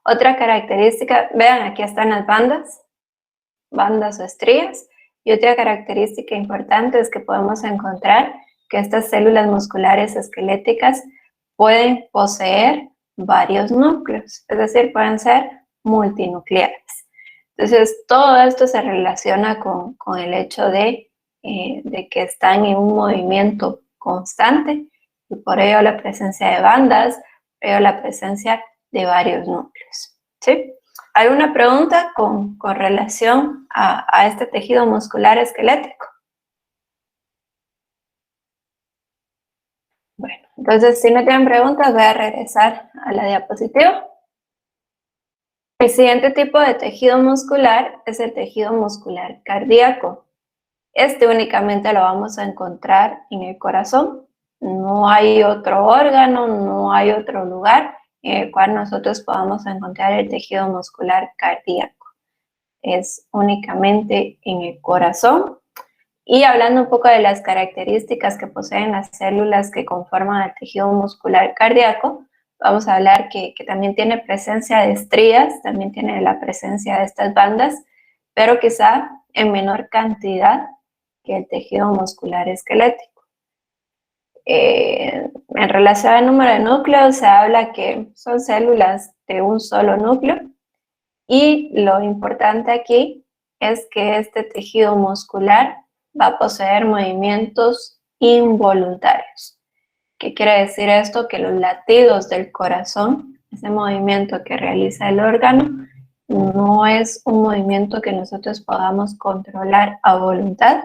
Otra característica, vean, aquí están las bandas o estrías, y otra característica importante es que podemos encontrar que estas células musculares esqueléticas pueden poseer varios núcleos, es decir, pueden ser multinucleares. Entonces, todo esto se relaciona con el hecho de que están en un movimiento constante, y por ello la presencia de bandas, por ello la presencia de varios núcleos, ¿sí? ¿Alguna pregunta con relación a este tejido muscular esquelético? Bueno, entonces si no tienen preguntas, voy a regresar a la diapositiva. El siguiente tipo de tejido muscular es el tejido muscular cardíaco. Este únicamente lo vamos a encontrar en el corazón. No hay otro órgano, no hay otro lugar en el cual nosotros podamos encontrar el tejido muscular cardíaco. Es únicamente en el corazón. Y hablando un poco de las características que poseen las células que conforman el tejido muscular cardíaco, vamos a hablar que también tiene presencia de estrías, también tiene la presencia de estas bandas, pero quizá en menor cantidad que el tejido muscular esquelético. En relación al número de núcleos, se habla que son células de un solo núcleo, y lo importante aquí es que este tejido muscular va a poseer movimientos involuntarios. ¿Qué quiere decir esto? Que los latidos del corazón, ese movimiento que realiza el órgano, no es un movimiento que nosotros podamos controlar a voluntad,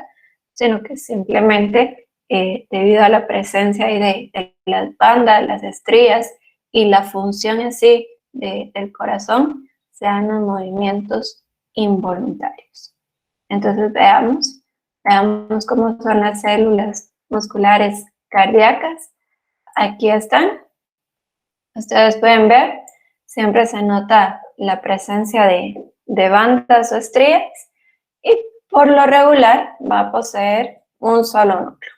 sino que simplemente debido a la presencia de las bandas, las estrías y la función en sí del corazón, se dan los movimientos involuntarios. Entonces veamos cómo son las células musculares cardíacas. Aquí están. Ustedes pueden ver, siempre se nota la presencia de bandas o estrías, y por lo regular va a poseer un solo núcleo.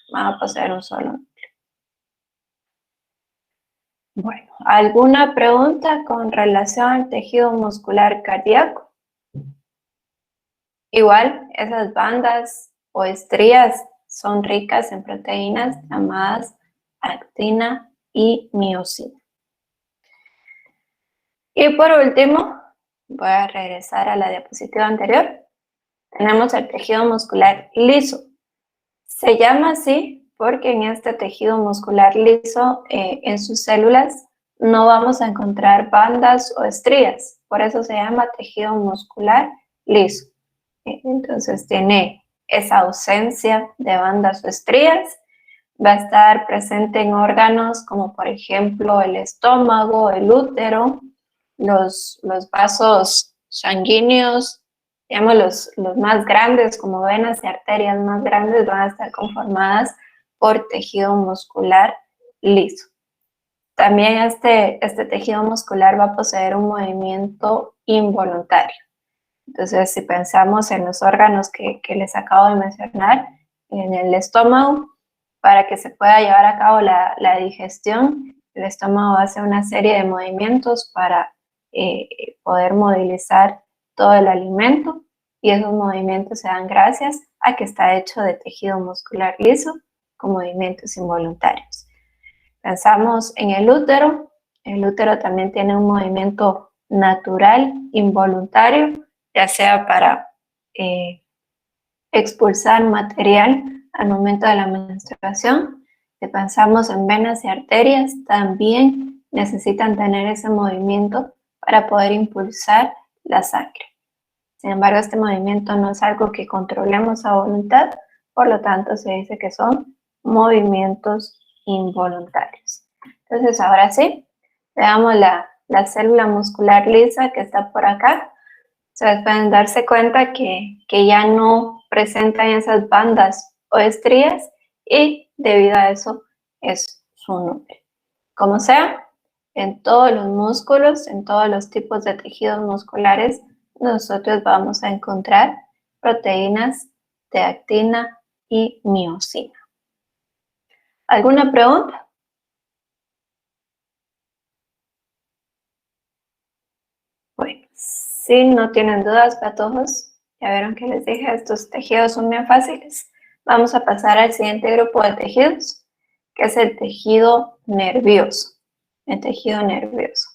Bueno, ¿alguna pregunta con relación al tejido muscular cardíaco? Igual, esas bandas o estrías son ricas en proteínas llamadas actina y miosina. Y por último, voy a regresar a la diapositiva anterior. Tenemos el tejido muscular liso. Se llama así porque en este tejido muscular liso, en sus células, no vamos a encontrar bandas o estrías. Por eso se llama tejido muscular liso. Entonces tiene esa ausencia de bandas o estrías. Va a estar presente en órganos como por ejemplo el estómago, el útero, los vasos sanguíneos, digamos los más grandes, como venas y arterias más grandes, van a estar conformadas por tejido muscular liso. También este tejido muscular va a poseer un movimiento involuntario. Entonces, si pensamos en los órganos que les acabo de mencionar, en el estómago, para que se pueda llevar a cabo la digestión, el estómago hace una serie de movimientos para poder movilizar todo el alimento, y esos movimientos se dan gracias a que está hecho de tejido muscular liso con movimientos involuntarios. Pensamos en el útero también tiene un movimiento natural, involuntario, ya sea para expulsar material al momento de la menstruación. Si pensamos en venas y arterias, también necesitan tener ese movimiento para poder impulsar la sangre. Sin embargo, este movimiento no es algo que controlemos a voluntad, por lo tanto se dice que son movimientos involuntarios. Entonces, ahora sí, veamos la célula muscular lisa que está por acá. Ustedes pueden darse cuenta que ya no presentan esas bandas o estrías, y debido a eso es su nombre. Como sea, en todos los músculos, en todos los tipos de tejidos musculares, nosotros vamos a encontrar proteínas de actina y miosina. ¿Alguna pregunta? Si no tienen dudas, patojos, ya vieron que les dije, estos tejidos son bien fáciles. Vamos a pasar al siguiente grupo de tejidos, que es el tejido nervioso. El tejido nervioso.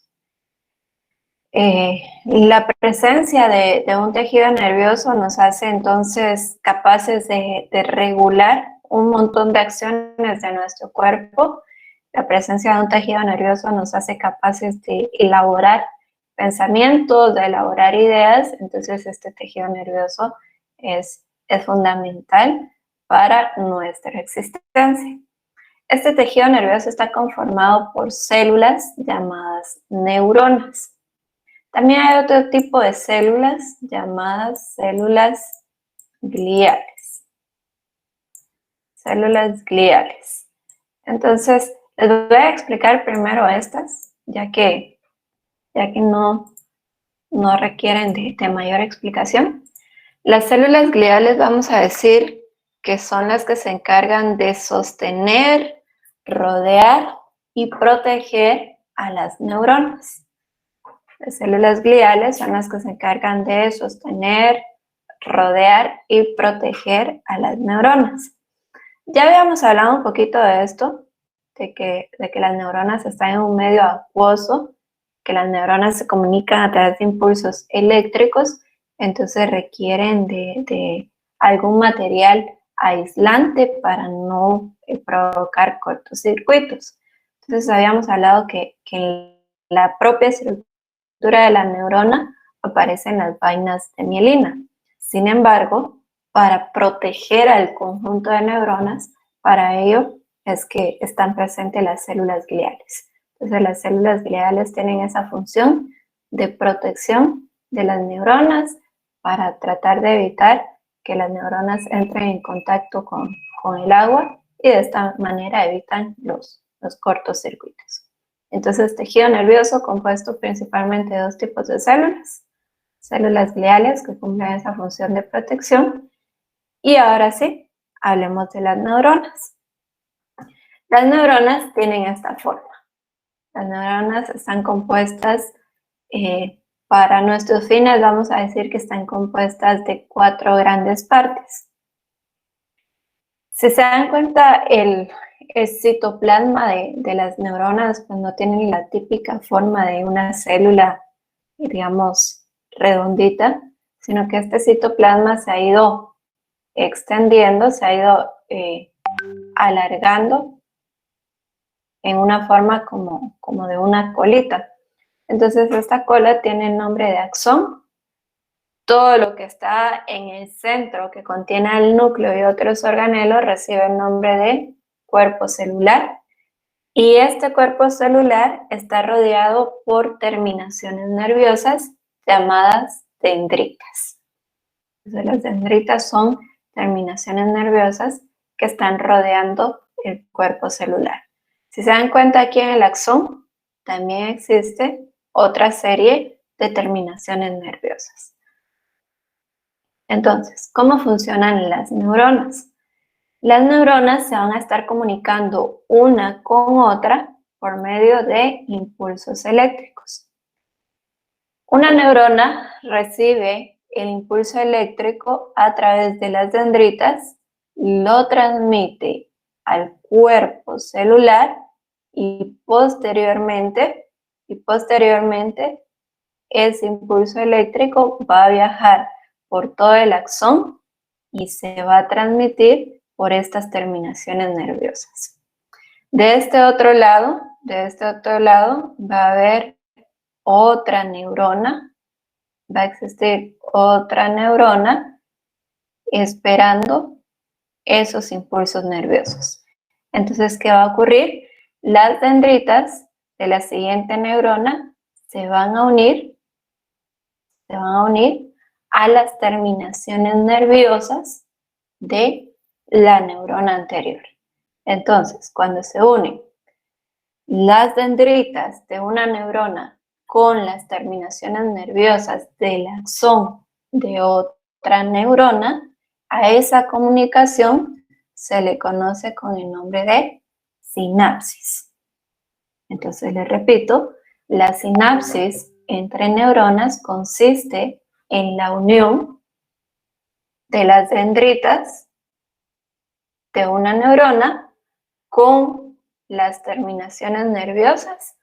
La presencia de un tejido nervioso nos hace entonces capaces de regular un montón de acciones de nuestro cuerpo. La presencia de un tejido nervioso nos hace capaces de elaborar pensamientos, de elaborar ideas. Entonces este tejido nervioso es fundamental para nuestra existencia. Este tejido nervioso está conformado por células llamadas neuronas. También hay otro tipo de células llamadas células gliales. Células gliales. Entonces, les voy a explicar primero estas, ya que no requieren de mayor explicación. Las células gliales vamos a decir que son las que se encargan de sostener, rodear y proteger a las neuronas. Las células gliales son las que se encargan de sostener, rodear y proteger a las neuronas. Ya habíamos hablado un poquito de esto, de que las neuronas están en un medio acuoso, que las neuronas se comunican a través de impulsos eléctricos, entonces requieren de algún material aislante para no provocar cortocircuitos. Entonces habíamos hablado que en la propia de la neurona aparecen las vainas de mielina. Sin embargo, para proteger al conjunto de neuronas, para ello es que están presentes las células gliales. Entonces las células gliales tienen esa función de protección de las neuronas para tratar de evitar que las neuronas entren en contacto con el agua y de esta manera evitan los cortocircuitos. Entonces, tejido nervioso compuesto principalmente de dos tipos de células. Células gliales que cumplen esa función de protección. Y ahora sí, hablemos de las neuronas. Las neuronas tienen esta forma. Las neuronas están compuestas, para nuestros fines vamos a decir que están compuestas de 4 grandes partes. Si se dan cuenta, el citoplasma de las neuronas pues no tienen la típica forma de una célula, digamos, redondita, sino que este citoplasma se ha ido extendiendo, se ha ido alargando en una forma como de una colita. Entonces esta cola tiene el nombre de axón. Todo lo que está en el centro, que contiene el núcleo y otros organelos, recibe el nombre de cuerpo celular. Y este cuerpo celular está rodeado por terminaciones nerviosas llamadas dendritas. Entonces, las dendritas son terminaciones nerviosas que están rodeando el cuerpo celular. Si se dan cuenta, aquí en el axón también existe otra serie de terminaciones nerviosas. Entonces, ¿cómo funcionan las neuronas? Las neuronas se van a estar comunicando una con otra por medio de impulsos eléctricos. Una neurona recibe el impulso eléctrico a través de las dendritas, lo transmite al cuerpo celular y posteriormente ese impulso eléctrico va a viajar por todo el axón y se va a transmitir por estas terminaciones nerviosas. De este otro lado va a haber otra neurona, va a existir otra neurona esperando esos impulsos nerviosos. Entonces, ¿qué va a ocurrir? Las dendritas de la siguiente neurona se van a unir a las terminaciones nerviosas de la neurona anterior. Entonces, cuando se unen las dendritas de una neurona con las terminaciones nerviosas del axón de otra neurona, a esa comunicación se le conoce con el nombre de sinapsis. Entonces, les repito, la sinapsis entre neuronas consiste en la unión de las dendritas de una neurona con las terminaciones nerviosas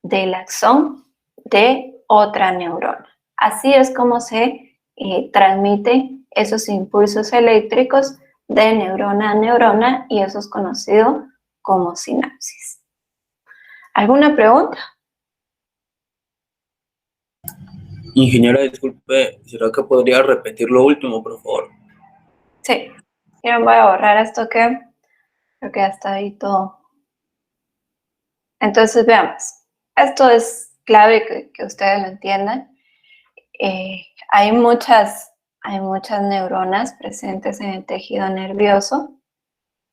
del axón de otra neurona. Así es como se transmiten esos impulsos eléctricos de neurona a neurona y eso es conocido como sinapsis. ¿Alguna pregunta? Ingeniera, disculpe, ¿será que podría repetir lo último, por favor? Sí. Yo voy a borrar esto que creo que ya está ahí todo. Entonces, veamos. Esto es clave que ustedes lo entiendan. Hay muchas neuronas presentes en el tejido nervioso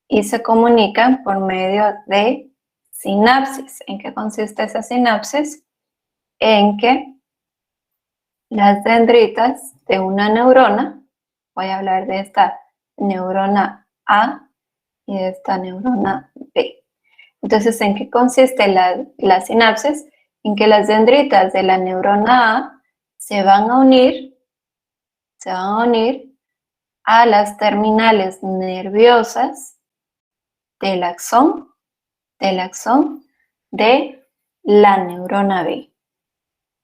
y se comunican por medio de sinapsis. ¿En qué consiste esa sinapsis? En que las dendritas de una neurona, voy a hablar de esta neurona A y de esta neurona B. Entonces, ¿en qué consiste la sinapsis? En que las dendritas de la neurona A se van a unir a las terminales nerviosas del axón de la neurona B.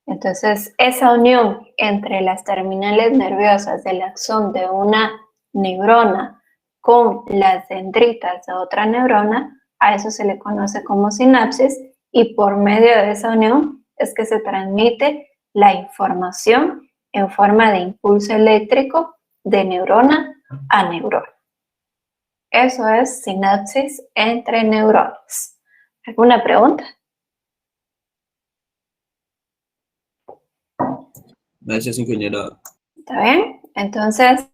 Entonces, esa unión entre las terminales nerviosas del axón de una neurona con las dendritas de otra neurona, a eso se le conoce como sinapsis y por medio de esa unión es que se transmite la información en forma de impulso eléctrico de neurona a neurona. Eso es sinapsis entre neuronas. ¿Alguna pregunta? Gracias, ingeniera. ¿Está bien? Entonces,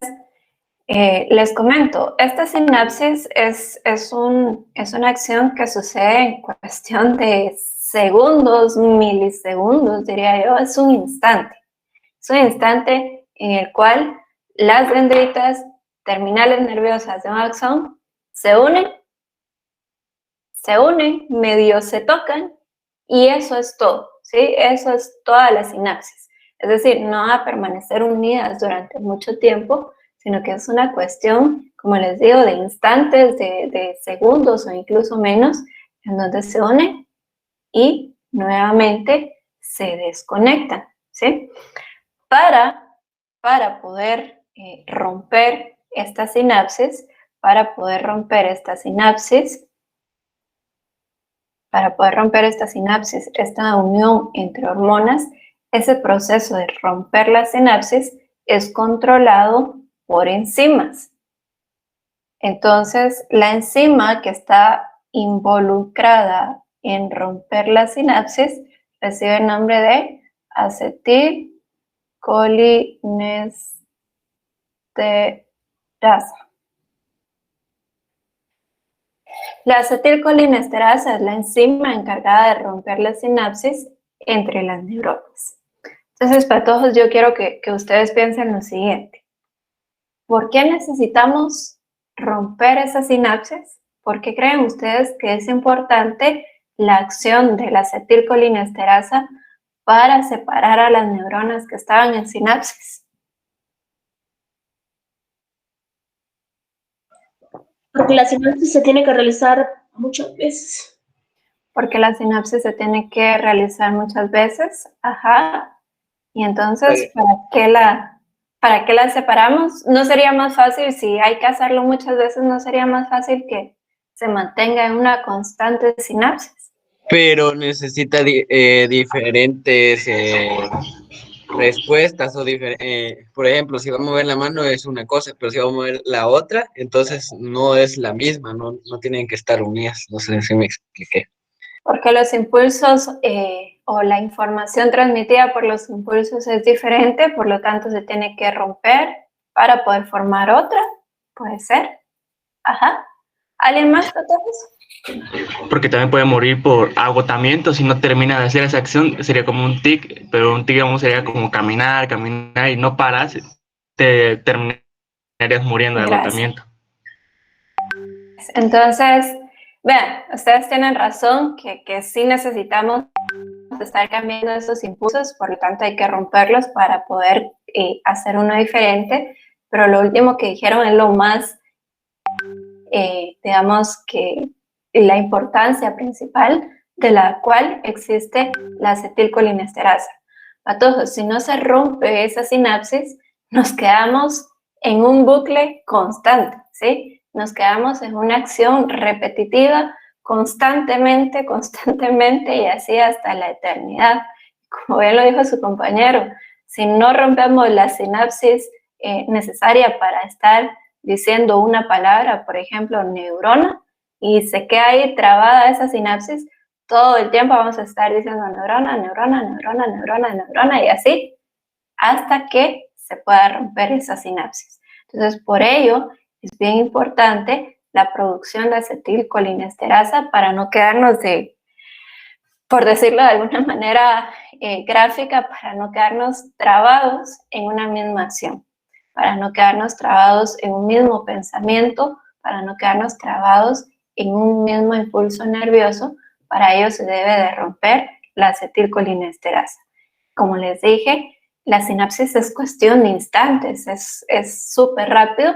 les comento, esta sinapsis es una acción que sucede en cuestión de segundos, milisegundos, diría yo, es un instante. Es un instante en el cual las dendritas terminales nerviosas de un axón se unen, medio se tocan y eso es todo, ¿sí? Eso es toda la sinapsis. Es decir, no va a permanecer unidas durante mucho tiempo, sino que es una cuestión, como les digo, de instantes, de segundos o incluso menos, en donde se unen y nuevamente se desconectan, ¿sí? Para poder romper esta sinapsis, esta unión entre hormonas, ese proceso de romper la sinapsis es controlado por enzimas. Entonces, la enzima que está involucrada en romper la sinapsis recibe el nombre de acetilcolinesterasa. La acetilcolinesterasa es la enzima encargada de romper la sinapsis entre las neuronas. Entonces, para todos, yo quiero que ustedes piensen lo siguiente. ¿Por qué necesitamos romper esa sinapsis? ¿Por qué creen ustedes que es importante la acción de la acetilcolinesterasa para separar a las neuronas que estaban en sinapsis? Porque la sinapsis se tiene que realizar muchas veces. Porque la sinapsis se tiene que realizar muchas veces. Ajá. Y entonces, ¿para qué la separamos? ¿No sería más fácil, si hay que hacerlo muchas veces, no sería más fácil que se mantenga en una constante sinapsis? Pero necesita diferentes respuestas o por ejemplo, si va a mover la mano es una cosa, pero si va a mover la otra, entonces no es la misma, no tienen que estar unidas. No sé si me expliqué. Porque los impulsos o la información transmitida por los impulsos es diferente, por lo tanto se tiene que romper para poder formar otra. Puede ser. Ajá. ¿Alguien más, todos? Porque también puede morir por agotamiento si no termina de hacer esa acción. Sería como un tic, pero un tic, digamos, sería como caminar y no paras, te terminarías muriendo de agotamiento. Entonces, vean, ustedes tienen razón que sí necesitamos a estar cambiando esos impulsos, por lo tanto hay que romperlos para poder hacer uno diferente, pero lo último que dijeron es lo más, digamos que la importancia principal de la cual existe la acetilcolinesterasa. Patojos, si no se rompe esa sinapsis, nos quedamos en un bucle constante, ¿sí? Nos quedamos en una acción repetitiva constantemente y así hasta la eternidad. Como bien lo dijo su compañero, si no rompemos la sinapsis necesaria para estar diciendo una palabra, por ejemplo, neurona, y se queda ahí trabada esa sinapsis, todo el tiempo vamos a estar diciendo neurona, neurona, neurona, neurona, neurona, y así hasta que se pueda romper esa sinapsis. Entonces, por ello, es bien importante la producción de acetilcolinesterasa para no quedarnos por decirlo de alguna manera gráfica, para no quedarnos trabados en una misma acción, para no quedarnos trabados en un mismo pensamiento, para no quedarnos trabados en un mismo impulso nervioso. Para ello se debe de romper la acetilcolinesterasa. Como les dije, la sinapsis es cuestión de instantes, es súper rápido,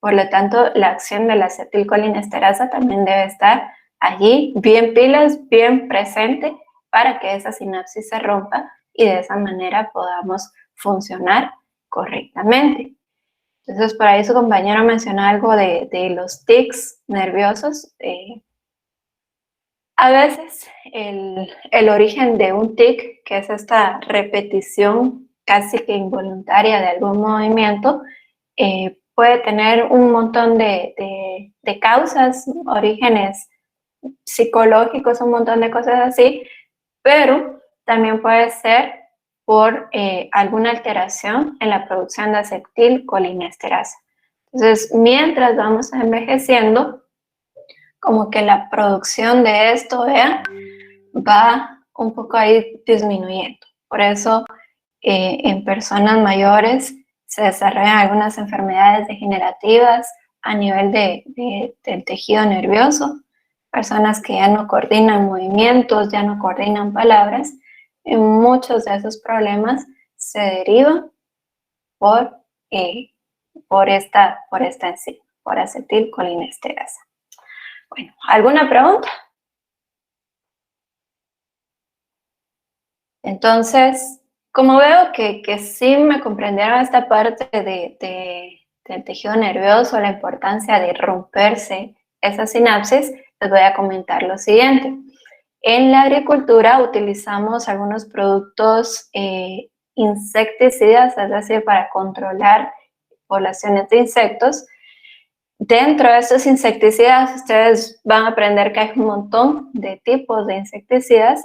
por lo tanto la acción de la acetilcolinesterasa también debe estar allí, bien pilas, bien presente, para que esa sinapsis se rompa y de esa manera podamos funcionar correctamente. Entonces, por ahí su compañero mencionó algo de los tics nerviosos. A veces el origen de un tic, que es esta repetición casi que involuntaria de algún movimiento, puede tener un montón de causas, orígenes psicológicos, un montón de cosas así, pero también puede ser por alguna alteración en la producción de acetilcolinesterasa. Entonces, mientras vamos envejeciendo, como que la producción de esto, vean, va un poco ahí disminuyendo. Por eso, en personas mayores se desarrollan algunas enfermedades degenerativas a nivel del tejido nervioso, personas que ya no coordinan movimientos, ya no coordinan palabras, y muchos de esos problemas se derivan por esta enzima, por acetilcolinesterasa. Bueno, ¿alguna pregunta? Entonces, como veo que sí me comprendieron esta parte del tejido nervioso, la importancia de romperse esa sinapsis, les voy a comentar lo siguiente. En la agricultura utilizamos algunos productos insecticidas, es decir, para controlar poblaciones de insectos. Dentro de estos insecticidas, ustedes van a aprender que hay un montón de tipos de insecticidas,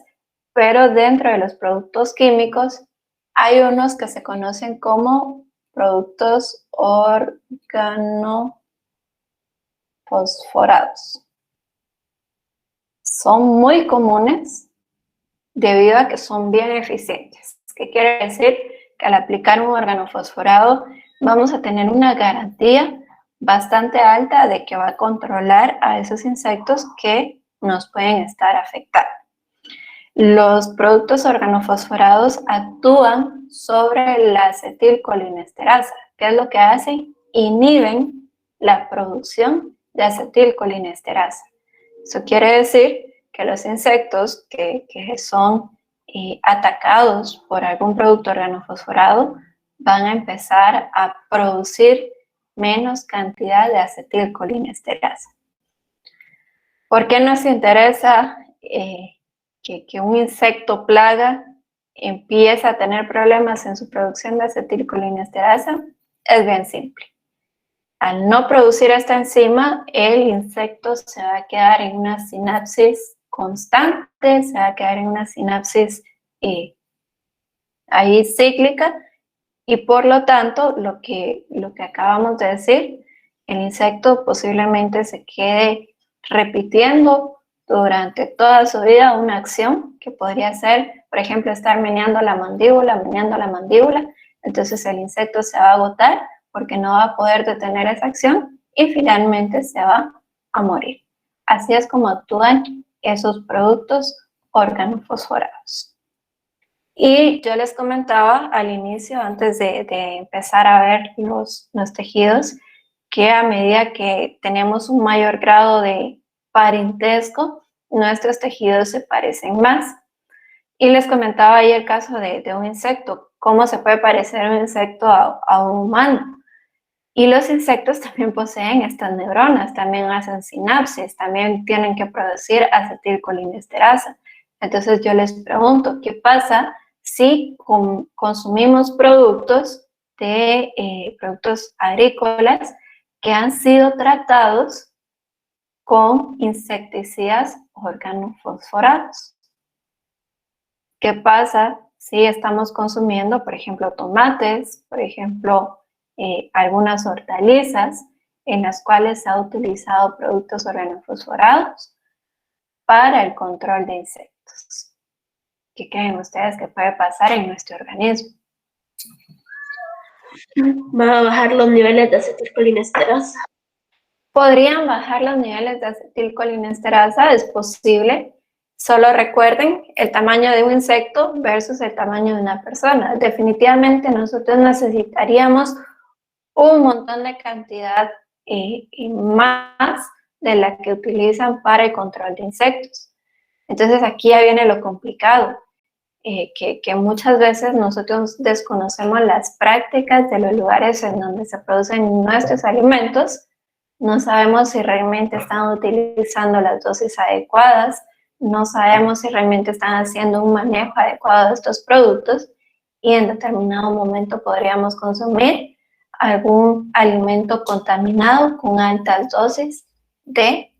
pero dentro de los productos químicos hay unos que se conocen como productos organofosforados. Son muy comunes debido a que son bien eficientes. ¿Qué quiere decir? Que al aplicar un organofosforado vamos a tener una garantía bastante alta de que va a controlar a esos insectos que nos pueden estar afectando. Los productos organofosforados actúan sobre la acetilcolinesterasa. ¿Qué es lo que hacen? Inhiben la producción de acetilcolinesterasa. Eso quiere decir que los insectos que son atacados por algún producto organofosforado van a empezar a producir menos cantidad de acetilcolinesterasa. ¿Por qué nos interesa que un insecto plaga empiece a tener problemas en su producción de acetilcolinesterasa? Es bien simple. Al no producir esta enzima, el insecto se va a quedar en una sinapsis constante, se va a quedar en una sinapsis ahí cíclica, y por lo tanto, lo que acabamos de decir, el insecto posiblemente se quede repitiendo durante toda su vida una acción que podría ser, por ejemplo, estar meneando la mandíbula, entonces el insecto se va a agotar porque no va a poder detener esa acción y finalmente se va a morir. Así es como actúan esos productos organofosforados. Y yo les comentaba al inicio, antes de empezar a ver los tejidos, que a medida que tenemos un mayor grado de parentesco, nuestros tejidos se parecen más. Y les comentaba ahí el caso de un insecto, cómo se puede parecer un insecto a un humano. Y los insectos también poseen estas neuronas, también hacen sinapsis, también tienen que producir acetilcolinesterasa. Entonces yo les pregunto, ¿qué pasa si consumimos productos productos agrícolas que han sido tratados con insecticidas organofosforados? ¿Qué pasa si estamos consumiendo, por ejemplo, tomates, por ejemplo, algunas hortalizas en las cuales se ha utilizado productos organofosforados para el control de insectos? ¿Qué creen ustedes que puede pasar en nuestro organismo? Va a bajar los niveles de acetilcolinesterasa. ¿Podrían bajar los niveles de acetilcolinesterasa? Es posible. Solo recuerden el tamaño de un insecto versus el tamaño de una persona. Definitivamente nosotros necesitaríamos un montón de cantidad y más de la que utilizan para el control de insectos. Entonces aquí ya viene lo complicado, que muchas veces nosotros desconocemos las prácticas de los lugares en donde se producen nuestros alimentos. No sabemos si realmente están utilizando las dosis adecuadas, no sabemos si realmente están haciendo un manejo adecuado de estos productos y en determinado momento podríamos consumir algún alimento contaminado con altas dosis de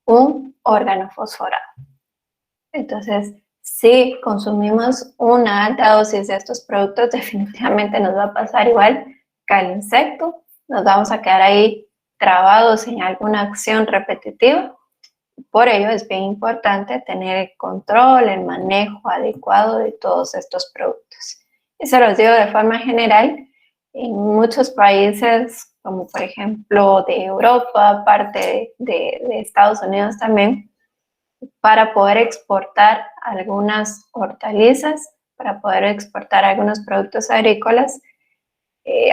un organofosforado. Entonces, si consumimos una alta dosis de estos productos, definitivamente nos va a pasar igual que al insecto, nos vamos a quedar ahí trabados en alguna acción repetitiva. Por ello es bien importante tener el control, el manejo adecuado de todos estos productos. Y se los digo de forma general, en muchos países, como por ejemplo de Europa, parte de Estados Unidos también, para poder exportar algunas hortalizas, para poder exportar algunos productos agrícolas,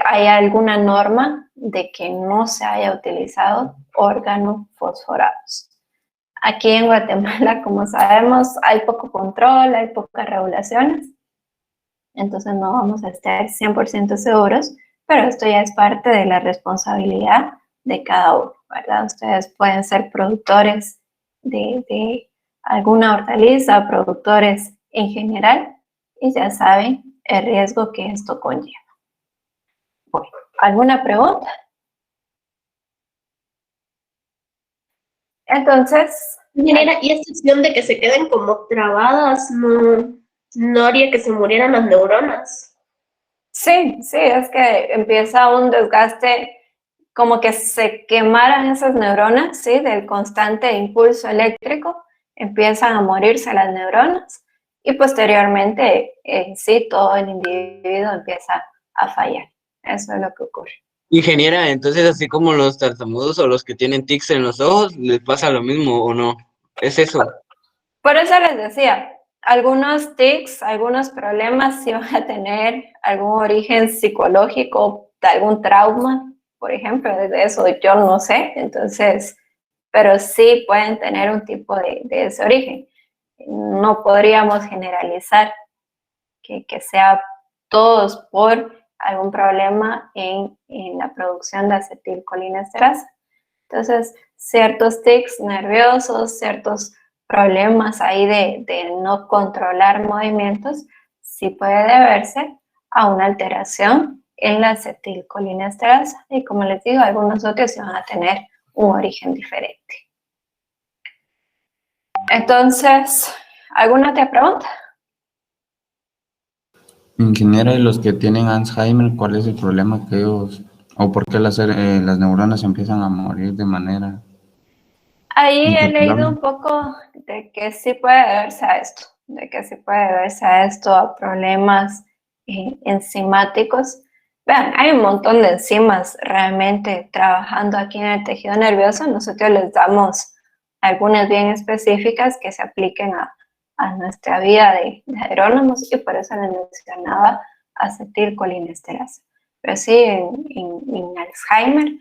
hay alguna norma de que no se haya utilizado organofosforados. Aquí en Guatemala, como sabemos, hay poco control, hay pocas regulaciones, entonces no vamos a estar 100% seguros, pero esto ya es parte de la responsabilidad de cada uno, ¿verdad? Ustedes pueden ser productores de alguna hortaliza, productores en general, y ya saben el riesgo que esto conlleva. Bueno, ¿alguna pregunta? Entonces, Ingeniera, y esta opción de que se queden como trabadas, no haría que se murieran las neuronas. sí, es que empieza un desgaste, como que se quemaran esas neuronas, ¿sí? Del constante impulso eléctrico, empiezan a morirse las neuronas y posteriormente, sí, todo el individuo empieza a fallar. Eso es lo que ocurre. Ingeniera, entonces así como los tartamudos o los que tienen tics en los ojos, ¿les pasa lo mismo o no? ¿Es eso? Por eso les decía, algunos tics, algunos problemas sí van a tener algún origen psicológico, de algún trauma, por ejemplo, de eso yo no sé, entonces, pero sí pueden tener un tipo de ese origen. No podríamos generalizar que sea todos por algún problema en la producción de acetilcolinesterasa. Entonces, ciertos tics nerviosos, ciertos problemas ahí de no controlar movimientos, sí puede deberse a una alteración en la acetilcolinesterasa. Y como les digo, algunos otros sí van a tener un origen diferente. Entonces, ¿alguna otra pregunta? Ingeniera, y los que tienen Alzheimer, ¿cuál es el problema que ellos, o por qué las neuronas empiezan a morir de manera Ahí he leído incontrolable? un poco de que sí puede deberse a esto, a problemas enzimáticos. Vean, hay un montón de enzimas realmente trabajando aquí en el tejido nervioso. Nosotros les damos algunas bien específicas que se apliquen a nuestra vida de agrónomos, y por eso les mencionaba acetilcolinesterasa. Pero sí, en Alzheimer,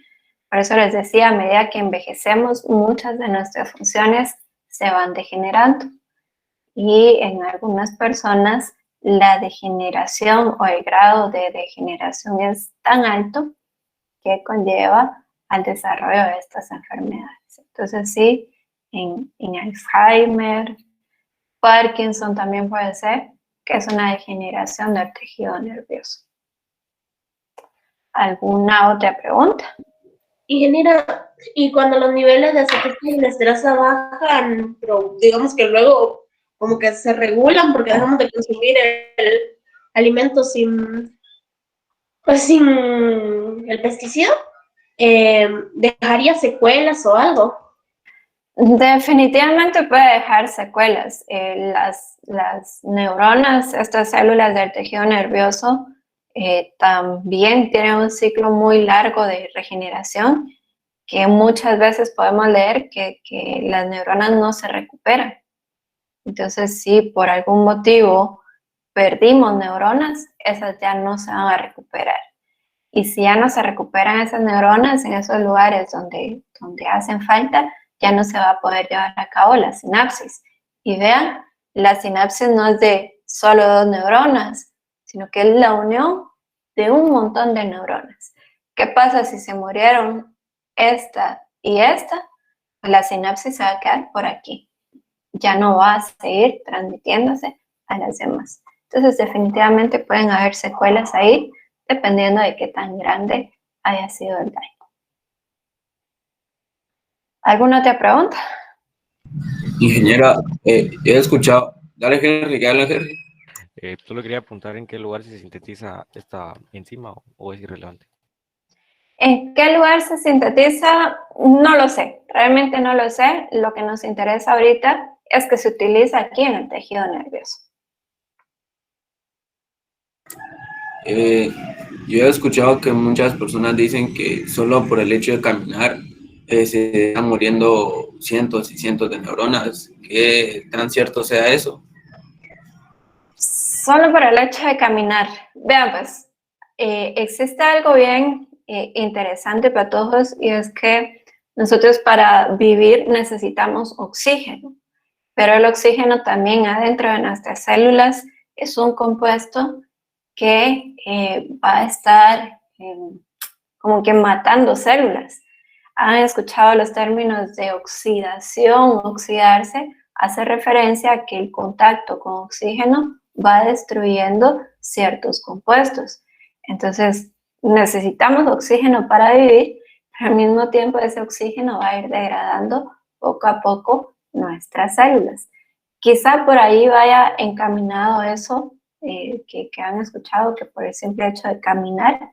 por eso les decía, a medida que envejecemos, muchas de nuestras funciones se van degenerando. Y en algunas personas la degeneración o el grado de degeneración es tan alto que conlleva al desarrollo de estas enfermedades. Entonces sí, en Alzheimer, Parkinson también puede ser que es una degeneración del tejido nervioso. ¿Alguna otra pregunta? Ingeniera, y cuando los niveles de acetilcolinesterasa bajan, pero digamos que luego como que se regulan porque dejamos de consumir el alimento sin el pesticida, ¿dejaría secuelas o algo? Definitivamente puede dejar secuelas. Las neuronas, estas células del tejido nervioso, también tienen un ciclo muy largo de regeneración, que muchas veces podemos leer que las neuronas no se recuperan. Entonces, si por algún motivo perdimos neuronas, esas ya no se van a recuperar. Y si ya no se recuperan esas neuronas en esos lugares donde hacen falta, ya no se va a poder llevar a cabo la sinapsis. Y vean, la sinapsis no es de solo 2 neuronas, sino que es la unión de un montón de neuronas. ¿Qué pasa si se murieron esta y esta? Pues la sinapsis se va a quedar por aquí. Ya no va a seguir transmitiéndose a las demás. Entonces, definitivamente pueden haber secuelas ahí, dependiendo de qué tan grande haya sido el daño. ¿Alguna otra pregunta? Ingeniera, he escuchado. Dale, Henry, dale, Henry. Solo quería apuntar en qué lugar se sintetiza esta enzima o es irrelevante. ¿En qué lugar se sintetiza? No lo sé, realmente no lo sé. Lo que nos interesa ahorita es que se utiliza aquí en el tejido nervioso. Yo he escuchado que muchas personas dicen que solo por el hecho de caminar se están muriendo cientos y cientos de neuronas. ¿Qué tan cierto sea eso? Solo por el hecho de caminar. Vean, pues, existe algo bien interesante para todos, y es que nosotros para vivir necesitamos oxígeno, pero el oxígeno también adentro de nuestras células es un compuesto que va a estar como que matando células. ¿Han escuchado los términos de oxidación? Oxidarse hace referencia a que el contacto con oxígeno va destruyendo ciertos compuestos. Entonces, necesitamos oxígeno para vivir, pero al mismo tiempo ese oxígeno va a ir degradando poco a poco nuestras células. Quizá por ahí vaya encaminado eso que han escuchado, que por el simple hecho de caminar,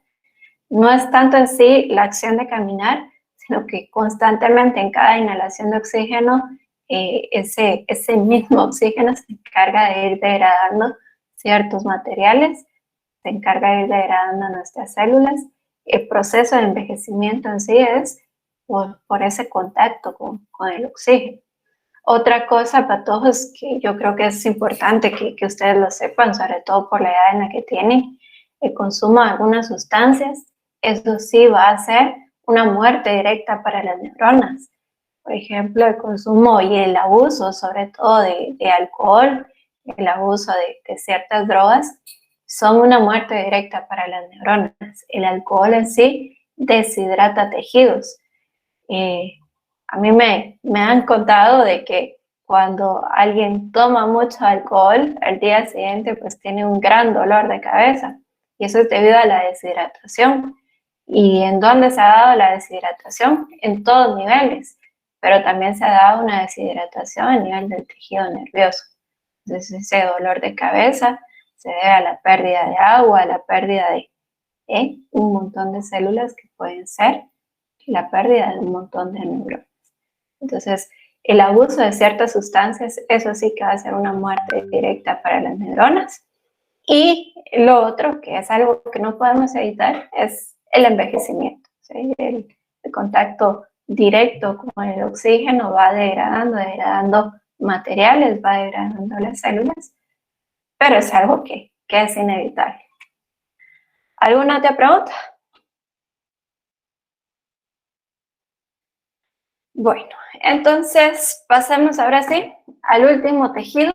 no es tanto en sí la acción de caminar, sino que constantemente en cada inhalación de oxígeno, ese mismo oxígeno se encarga de ir degradando ciertos materiales, se encarga de ir degradando nuestras células. El proceso de envejecimiento en sí es por ese contacto con el oxígeno. Otra cosa para todos que yo creo que es importante que ustedes lo sepan, sobre todo por la edad en la que tienen, el consumo de algunas sustancias, eso sí va a ser una muerte directa para las neuronas. Por ejemplo, el consumo y el abuso, sobre todo de alcohol, el abuso de ciertas drogas, son una muerte directa para las neuronas. El alcohol en sí deshidrata tejidos. A mí me han contado de que cuando alguien toma mucho alcohol, al día siguiente pues tiene un gran dolor de cabeza, y eso es debido a la deshidratación. ¿Y en dónde se ha dado la deshidratación? En todos niveles, pero también se ha dado una deshidratación a nivel del tejido nervioso. Entonces ese dolor de cabeza se debe a la pérdida de agua, a la pérdida de un montón de células que pueden ser la pérdida de un montón de neuronas. Entonces, el abuso de ciertas sustancias, eso sí que va a ser una muerte directa para las neuronas. Y lo otro, que es algo que no podemos evitar, es el envejecimiento. ¿Sí? El contacto directo con el oxígeno va degradando materiales, va degradando las células, pero es algo que es inevitable. ¿Alguna otra pregunta? Bueno, entonces pasemos ahora sí al último tejido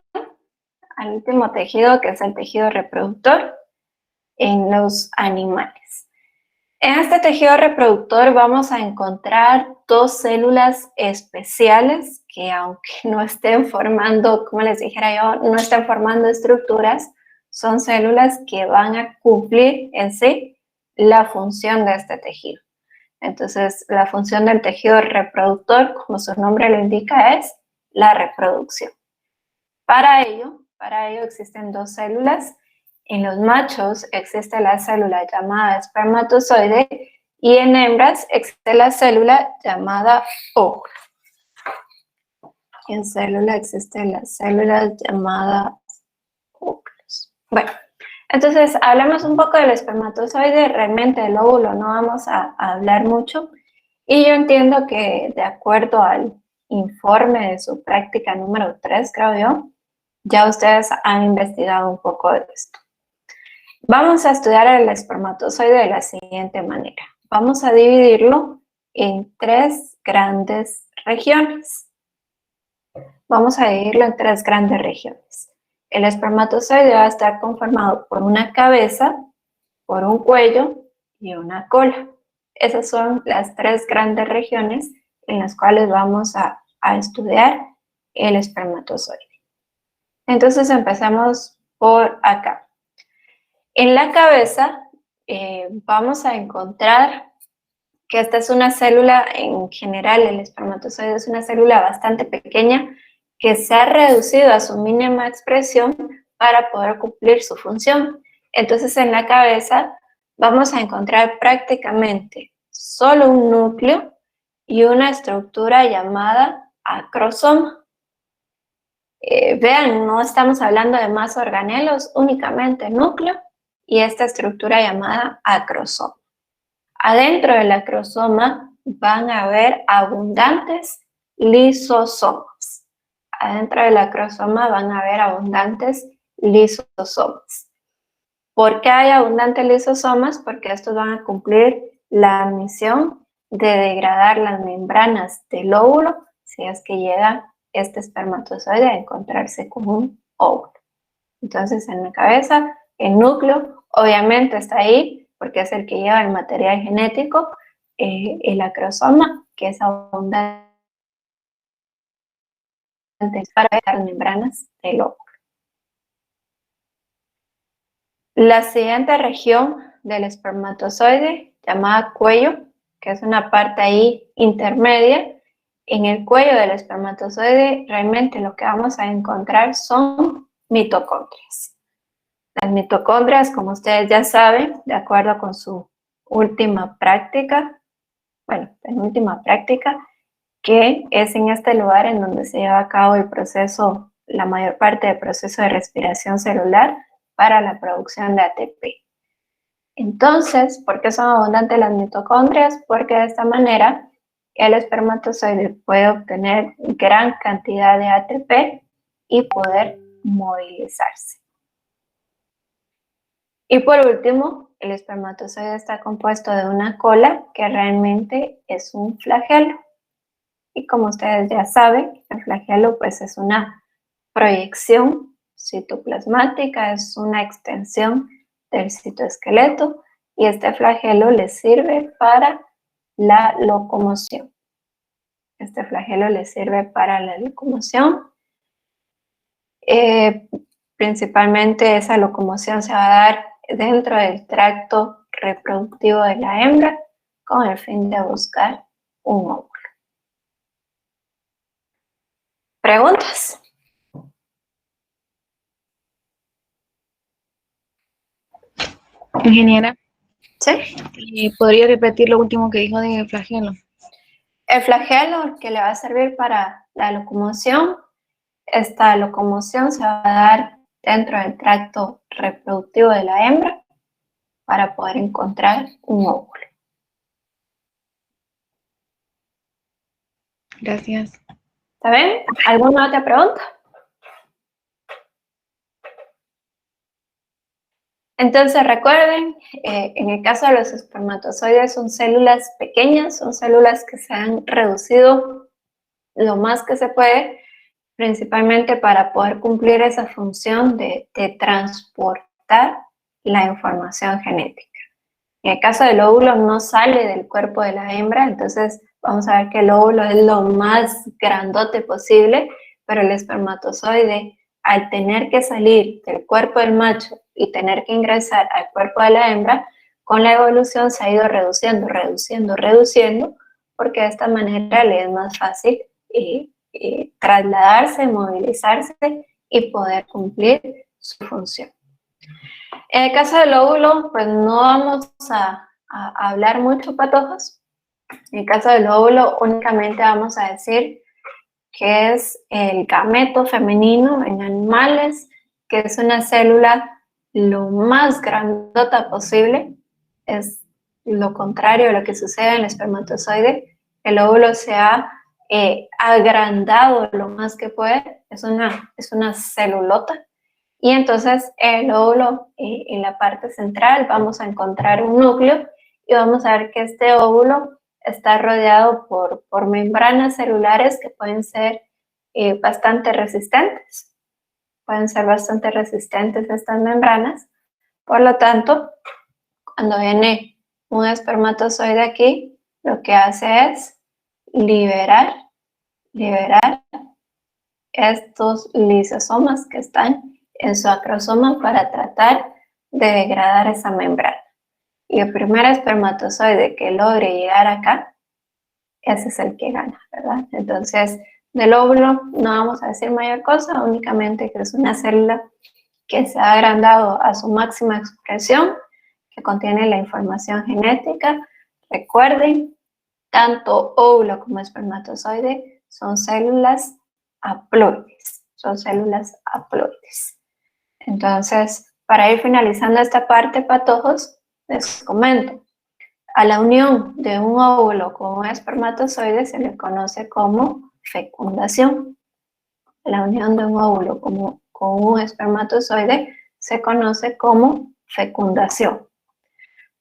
que es el tejido reproductor en los animales. En este tejido reproductor vamos a encontrar dos células especiales que, aunque no estén formando, como les dijera yo, no estén formando estructuras, son células que van a cumplir en sí la función de este tejido. Entonces, la función del tejido reproductor, como su nombre lo indica, es la reproducción. Para ello existen dos células. En los machos existe la célula llamada espermatozoide y en hembras existe la célula llamada óvulo. En célula existe la célula llamada óvulos. Bueno, entonces hablamos un poco del espermatozoide. Realmente del óvulo no vamos a hablar mucho. Y yo entiendo que de acuerdo al informe de su práctica número 3, creo yo, ya ustedes han investigado un poco de esto. Vamos a estudiar el espermatozoide de la siguiente manera. Vamos a dividirlo en tres grandes regiones. El espermatozoide va a estar conformado por una cabeza, por un cuello y una cola. Esas son las tres grandes regiones en las cuales vamos a estudiar el espermatozoide. Entonces empezamos por acá. En la cabeza vamos a encontrar que esta es una célula, en general el espermatozoide es una célula bastante pequeña que se ha reducido a su mínima expresión para poder cumplir su función. Entonces en la cabeza vamos a encontrar prácticamente solo un núcleo y una estructura llamada acrosoma. Vean, no estamos hablando de más organelos, únicamente núcleo y esta estructura llamada acrosoma. Adentro del acrosoma van a haber abundantes lisosomas. ¿Por qué hay abundantes lisosomas? Porque estos van a cumplir la misión de degradar las membranas del óvulo si es que llega este espermatozoide a encontrarse con un óvulo. Entonces, en la cabeza, el núcleo obviamente está ahí porque es el que lleva el material genético, el acrosoma, que es abundante para las membranas del óvulo. La siguiente región del espermatozoide, llamada cuello, que es una parte ahí intermedia, en el cuello del espermatozoide realmente lo que vamos a encontrar son mitocondrias. Las mitocondrias, como ustedes ya saben, de acuerdo con su penúltima práctica, que es en este lugar en donde se lleva a cabo el proceso, la mayor parte del proceso de respiración celular para la producción de ATP. Entonces, ¿por qué son abundantes las mitocondrias? Porque de esta manera el espermatozoide puede obtener gran cantidad de ATP y poder movilizarse. Y por último, el espermatozoide está compuesto de una cola que realmente es un flagelo. Y como ustedes ya saben, el flagelo pues es una proyección citoplasmática, es una extensión del citoesqueleto y este flagelo le sirve para la locomoción. Principalmente esa locomoción se va a dar dentro del tracto reproductivo de la hembra con el fin de buscar un óvulo. ¿Preguntas? Ingeniera, ¿Sí? ¿podría repetir lo último que dijo de flagelo? El flagelo que le va a servir para la locomoción, esta locomoción se va a dar dentro del tracto reproductivo de la hembra para poder encontrar un óvulo. Gracias. ¿Está ¿Está bien? ¿Alguna otra pregunta? Entonces recuerden, en el caso de los espermatozoides son células pequeñas, son células que se han reducido lo más que se puede, principalmente para poder cumplir esa función de transportar la información genética. En el caso del óvulo no sale del cuerpo de la hembra, entonces vamos a ver que el óvulo es lo más grandote posible, pero el espermatozoide, al tener que salir del cuerpo del macho y tener que ingresar al cuerpo de la hembra, con la evolución se ha ido reduciendo, porque de esta manera le es más fácil trasladarse, movilizarse y poder cumplir su función. En el caso del óvulo, pues no vamos a hablar mucho, patojos. En el caso del óvulo únicamente vamos a decir que es el gameto femenino en animales, que es una célula lo más grandota posible. Es lo contrario a lo que sucede en el espermatozoide. El óvulo se ha agrandado lo más que puede, es una celulota. Y entonces el óvulo, en la parte central vamos a encontrar un núcleo y vamos a ver que este óvulo está rodeado por membranas celulares que pueden ser bastante resistentes. Pueden ser bastante resistentes estas membranas. Por lo tanto, cuando viene un espermatozoide aquí, lo que hace es liberar estos lisosomas que están en su acrosoma para tratar de degradar esa membrana. Y el primer espermatozoide que logre llegar acá, ese es el que gana, ¿verdad? Entonces, del óvulo no vamos a decir mayor cosa, únicamente que es una célula que se ha agrandado a su máxima expresión, que contiene la información genética. Recuerden, tanto óvulo como espermatozoide son células haploides, Entonces, para ir finalizando esta parte, patojos, les comento. A la unión de un óvulo con un espermatozoide se le conoce como fecundación. La unión de un óvulo con un espermatozoide se conoce como fecundación.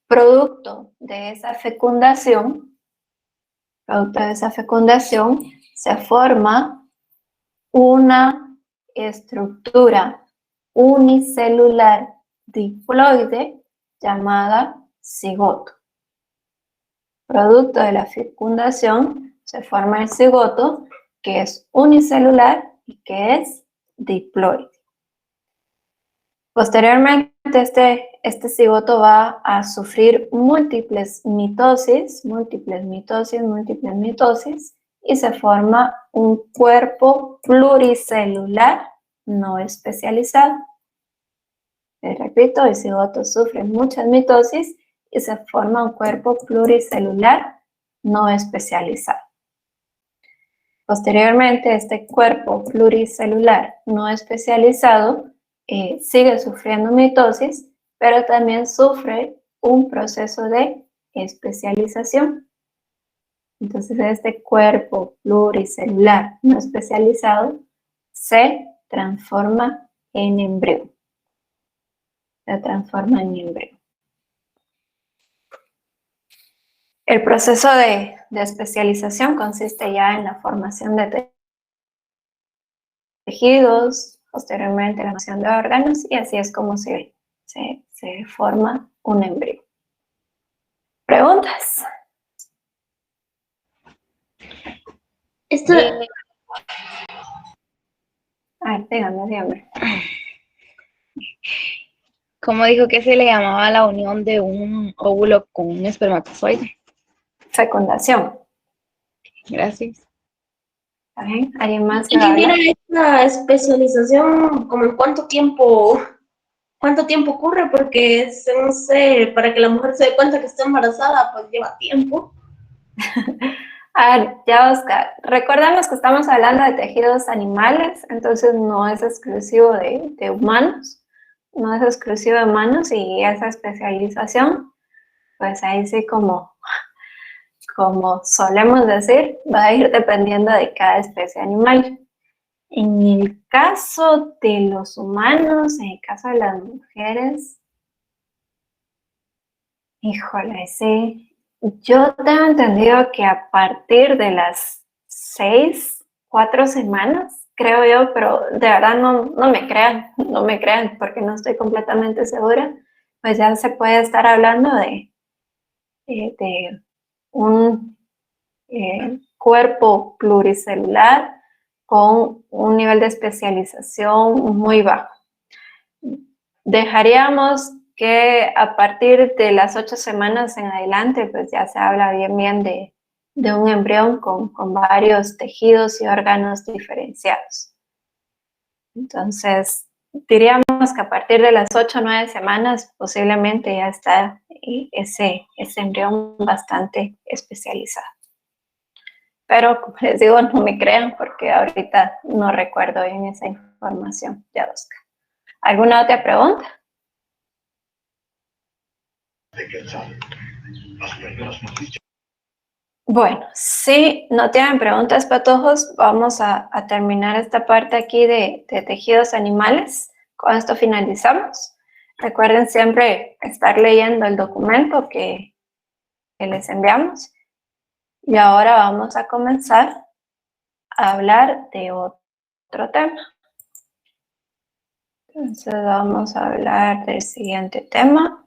Producto de esa fecundación se forma una estructura unicelular diploide llamada cigoto. Producto de la fecundación se forma el cigoto, que es unicelular y que es diploide. Posteriormente, este cigoto va a sufrir múltiples mitosis, y se forma un cuerpo pluricelular no especializado. Les repito, el cigoto sufre muchas mitosis y se forma un cuerpo pluricelular no especializado. Posteriormente, este cuerpo pluricelular no especializado sigue sufriendo mitosis, pero también sufre un proceso de especialización. Entonces, este cuerpo pluricelular no especializado se transforma en embrión. El proceso de especialización consiste ya en la formación de tejidos, posteriormente la formación de órganos, y así es como se forma un embrión. ¿Preguntas? Dígame. ¿Cómo dijo que se le llamaba la unión de un óvulo con un espermatozoide? Fecundación. Gracias. ¿Alguien más? Y mira, esta especialización, ¿como en cuánto tiempo ocurre? Porque, no sé, para que la mujer se dé cuenta que está embarazada, pues lleva tiempo. A ver, ya, Oscar, recordemos que estamos hablando de tejidos animales, entonces no es exclusivo de humanos, y esa especialización, pues ahí sí como como solemos decir, va a ir dependiendo de cada especie animal. En el caso de los humanos, en el caso de las mujeres, híjole, sí. Yo tengo entendido que a partir de las 4 semanas, creo yo, pero de verdad no me crean, porque no estoy completamente segura, pues ya se puede estar hablando de un cuerpo pluricelular con un nivel de especialización muy bajo. Dejaríamos que a partir de las 8 semanas en adelante, pues ya se habla bien de un embrión con varios tejidos y órganos diferenciados. Entonces, diríamos que a partir de las 8 o 9 semanas posiblemente ya está ese embrión bastante especializado. Pero, como les digo, no me crean porque ahorita no recuerdo bien esa información, Yadoska. ¿Alguna otra pregunta? Bueno, si no tienen preguntas, patojos, vamos a terminar esta parte aquí de tejidos animales. Con esto finalizamos. Recuerden siempre estar leyendo el documento que les enviamos. Y ahora vamos a comenzar a hablar de otro tema. Entonces vamos a hablar del siguiente tema.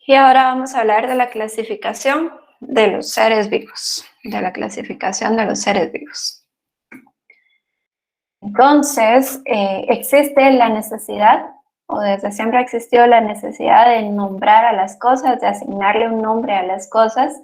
Y ahora vamos a hablar de la clasificación de los seres vivos. Entonces, existe la necesidad, o desde siempre ha existido la necesidad de nombrar a las cosas, de asignarle un nombre a las cosas,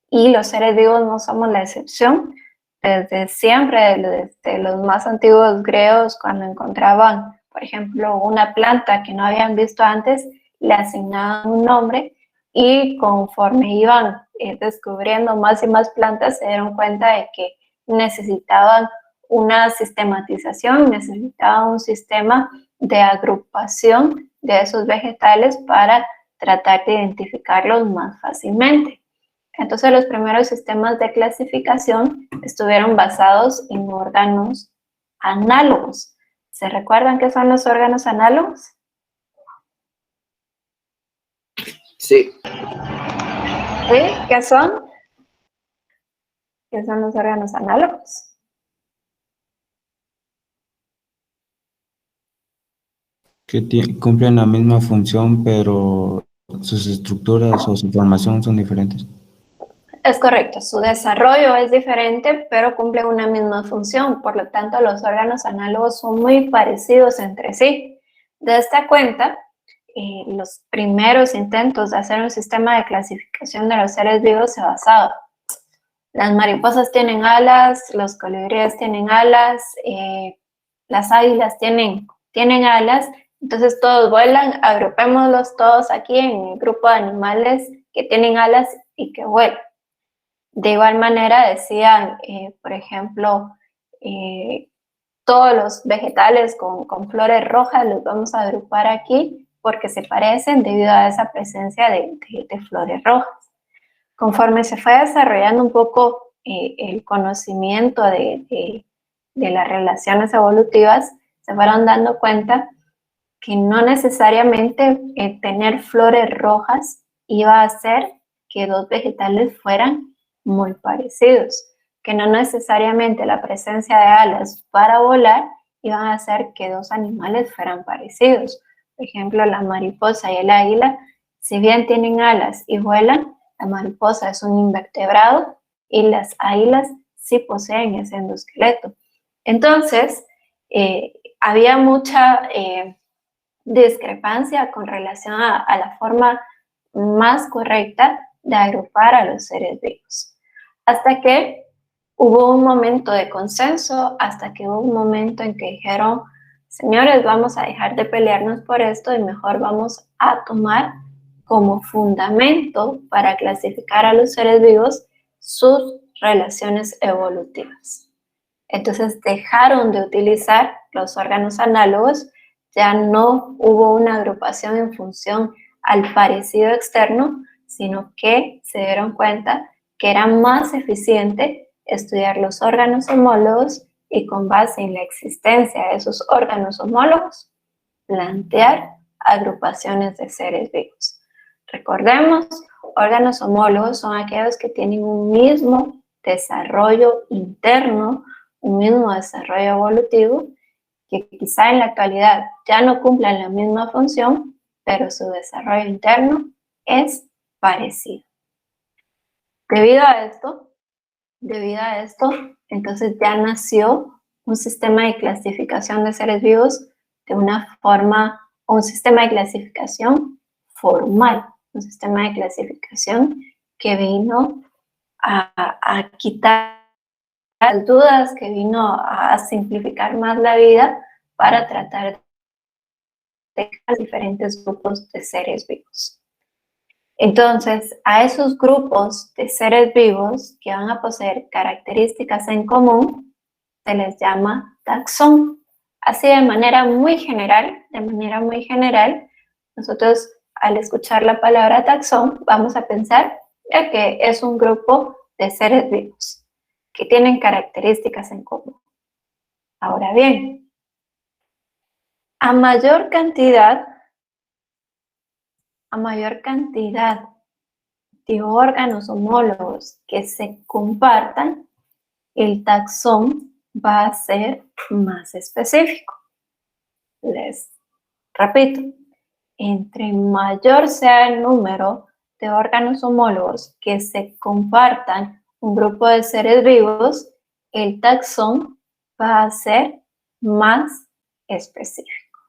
y los seres vivos no somos la excepción. Desde siempre, desde los más antiguos griegos, cuando encontraban, por ejemplo, una planta que no habían visto antes, le asignaban un nombre, y conforme iban descubriendo más y más plantas, se dieron cuenta de que necesitaban una sistematización, necesitaban un sistema de agrupación de esos vegetales para tratar de identificarlos más fácilmente. Entonces, los primeros sistemas de clasificación estuvieron basados en órganos análogos. ¿Se recuerdan qué son los órganos análogos? Sí. ¿Sí? ¿Qué son? ¿Qué son los órganos análogos? Que cumplen la misma función, pero sus estructuras o su formación son diferentes. Es correcto, su desarrollo es diferente, pero cumplen una misma función. Por lo tanto, los órganos análogos son muy parecidos entre sí. De esta cuenta, los primeros intentos de hacer un sistema de clasificación de los seres vivos se basaban. Las mariposas tienen alas, los colibríes tienen alas, las águilas tienen alas, entonces todos vuelan, agrupémoslos todos aquí en el grupo de animales que tienen alas y que vuelan. De igual manera decían, por ejemplo, todos los vegetales con flores rojas los vamos a agrupar aquí porque se parecen debido a esa presencia de flores rojas. Conforme se fue desarrollando un poco el conocimiento de las relaciones evolutivas, se fueron dando cuenta que no necesariamente tener flores rojas iba a hacer que dos vegetales fueran muy parecidos, que no necesariamente la presencia de alas para volar iban a hacer que dos animales fueran parecidos. Por ejemplo, la mariposa y el águila, si bien tienen alas y vuelan, la mariposa es un invertebrado y las águilas sí poseen ese endoesqueleto. Entonces, había mucha discrepancia con relación a la forma más correcta de agrupar a los seres vivos. Hasta que hubo un momento de consenso, hasta que hubo un momento en que dijeron, señores, vamos a dejar de pelearnos por esto y mejor vamos a tomar como fundamento para clasificar a los seres vivos sus relaciones evolutivas. Entonces dejaron de utilizar los órganos análogos, ya no hubo una agrupación en función al parecido externo, sino que se dieron cuenta que era más eficiente estudiar los órganos homólogos y con base en la existencia de esos órganos homólogos, plantear agrupaciones de seres vivos. Recordemos, órganos homólogos son aquellos que tienen un mismo desarrollo interno, un mismo desarrollo evolutivo, que quizá en la actualidad ya no cumplan la misma función, pero su desarrollo interno es parecido. Debido a esto, entonces ya nació un sistema de clasificación de seres vivos de una forma, un sistema de clasificación formal, un sistema de clasificación que vino a quitar las dudas, que vino a simplificar más la vida para tratar de diferentes grupos de seres vivos. Entonces, a esos grupos de seres vivos que van a poseer características en común, se les llama taxón. Así de manera muy general, nosotros al escuchar la palabra taxón vamos a pensar que es un grupo de seres vivos que tienen características en común. Ahora bien, a mayor cantidad de órganos homólogos que se compartan, el taxón va a ser más específico. Les repito, entre mayor sea el número de órganos homólogos que se compartan un grupo de seres vivos, el taxón va a ser más específico.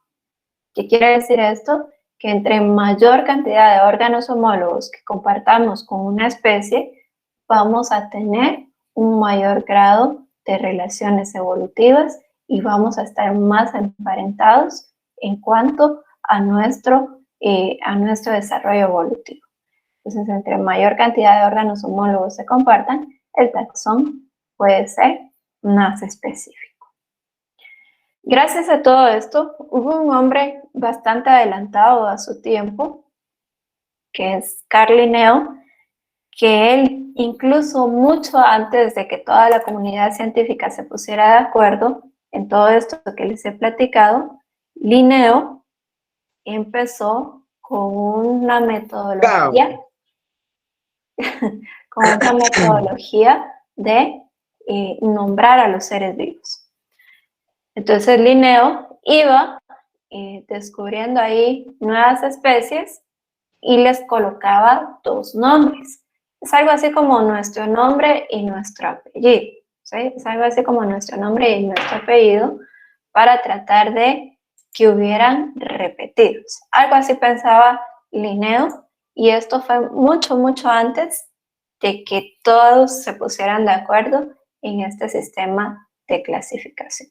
¿Qué quiere decir esto? Que entre mayor cantidad de órganos homólogos que compartamos con una especie, vamos a tener un mayor grado de relaciones evolutivas y vamos a estar más emparentados en cuanto a nuestro desarrollo evolutivo. Entonces, entre mayor cantidad de órganos homólogos se compartan, el taxón puede ser más específico. Gracias a todo esto, hubo un hombre bastante adelantado a su tiempo, que es Carl Linneo, que él, incluso mucho antes de que toda la comunidad científica se pusiera de acuerdo en todo esto que les he platicado, Linneo empezó con una metodología, de nombrar a los seres vivos. Entonces Linneo iba descubriendo ahí nuevas especies y les colocaba dos nombres. Es algo así como nuestro nombre y nuestro apellido, ¿sí? Es algo así como nuestro nombre y nuestro apellido para tratar de que hubieran repetidos. Algo así pensaba Linneo, y esto fue mucho, mucho antes de que todos se pusieran de acuerdo en este sistema de clasificación.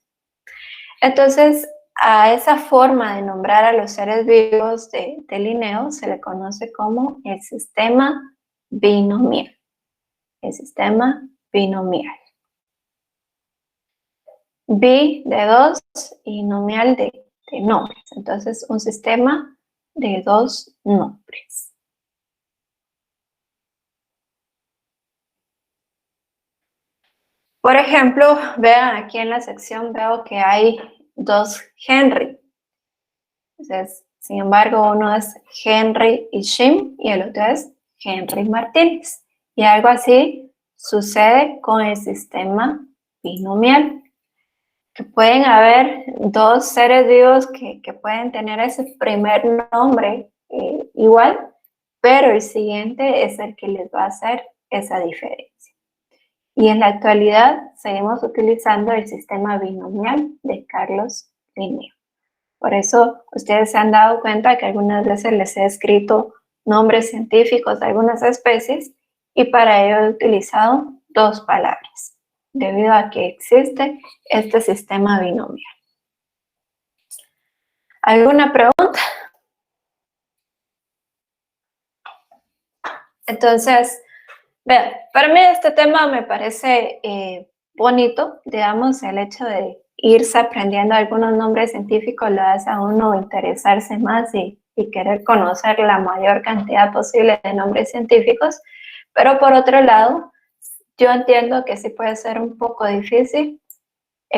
Entonces, a esa forma de nombrar a los seres vivos de Linneo se le conoce como el sistema binomial. El sistema binomial. Bi de dos y nomial de nombres. Entonces, un sistema de dos nombres. Por ejemplo, vean aquí en la sección, veo que hay dos Henry. Entonces, sin embargo, uno es Henry Ishim y el otro es Henry Martínez. Y algo así sucede con el sistema binomial, que pueden haber dos seres vivos que pueden tener ese primer nombre igual, pero el siguiente es el que les va a hacer esa diferencia. Y en la actualidad seguimos utilizando el sistema binomial de Carlos Linneo. Por eso ustedes se han dado cuenta que algunas veces les he escrito nombres científicos de algunas especies y para ello he utilizado dos palabras, debido a que existe este sistema binomial. ¿Alguna pregunta? Entonces, Vean, para mí este tema me parece bonito, digamos, el hecho de irse aprendiendo algunos nombres científicos lo hace a uno interesarse más y querer conocer la mayor cantidad posible de nombres científicos, pero por otro lado, yo entiendo que sí puede ser un poco difícil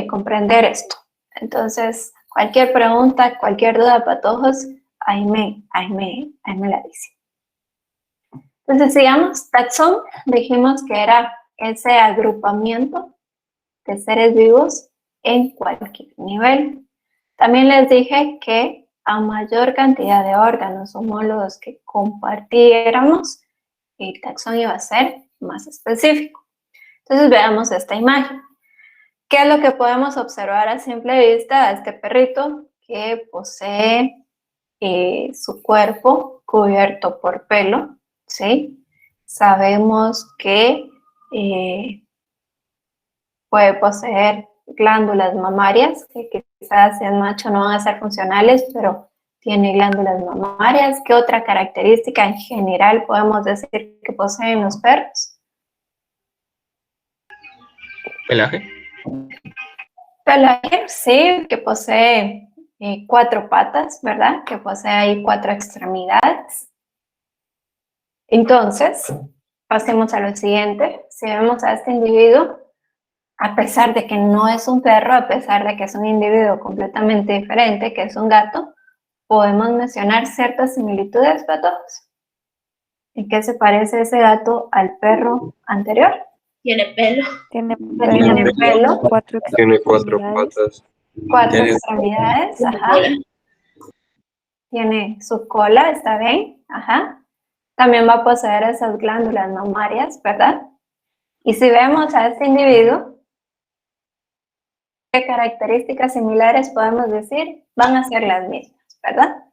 comprender esto. Entonces, cualquier pregunta, cualquier duda, patojos, ahí me la dicen. Entonces, sigamos, taxón, dijimos que era ese agrupamiento de seres vivos en cualquier nivel. También les dije que a mayor cantidad de órganos homólogos que compartiéramos, el taxón iba a ser más específico. Entonces, veamos esta imagen. ¿Qué es lo que podemos observar a simple vista? A este perrito que posee su cuerpo cubierto por pelo, ¿sí? Sabemos que puede poseer glándulas mamarias, que quizás si es macho no van a ser funcionales, pero tiene glándulas mamarias. ¿Qué otra característica en general podemos decir que poseen los perros? Pelaje. Pelaje, sí, que posee 4 patas, ¿verdad? Que posee ahí 4 extremidades. Entonces, pasemos a lo siguiente. Si vemos a este individuo, a pesar de que no es un perro, a pesar de que es un individuo completamente diferente, que es un gato, podemos mencionar ciertas similitudes para todos. ¿En qué se parece ese gato al perro anterior? Tiene pelo. Tiene pelo. Tiene 4 patas. 4 extremidades, ajá. Tiene su cola, está bien, ajá. También va a poseer esas glándulas mamarias, ¿verdad? Y si vemos a este individuo, ¿qué características similares podemos decir? Van a ser las mismas, ¿verdad?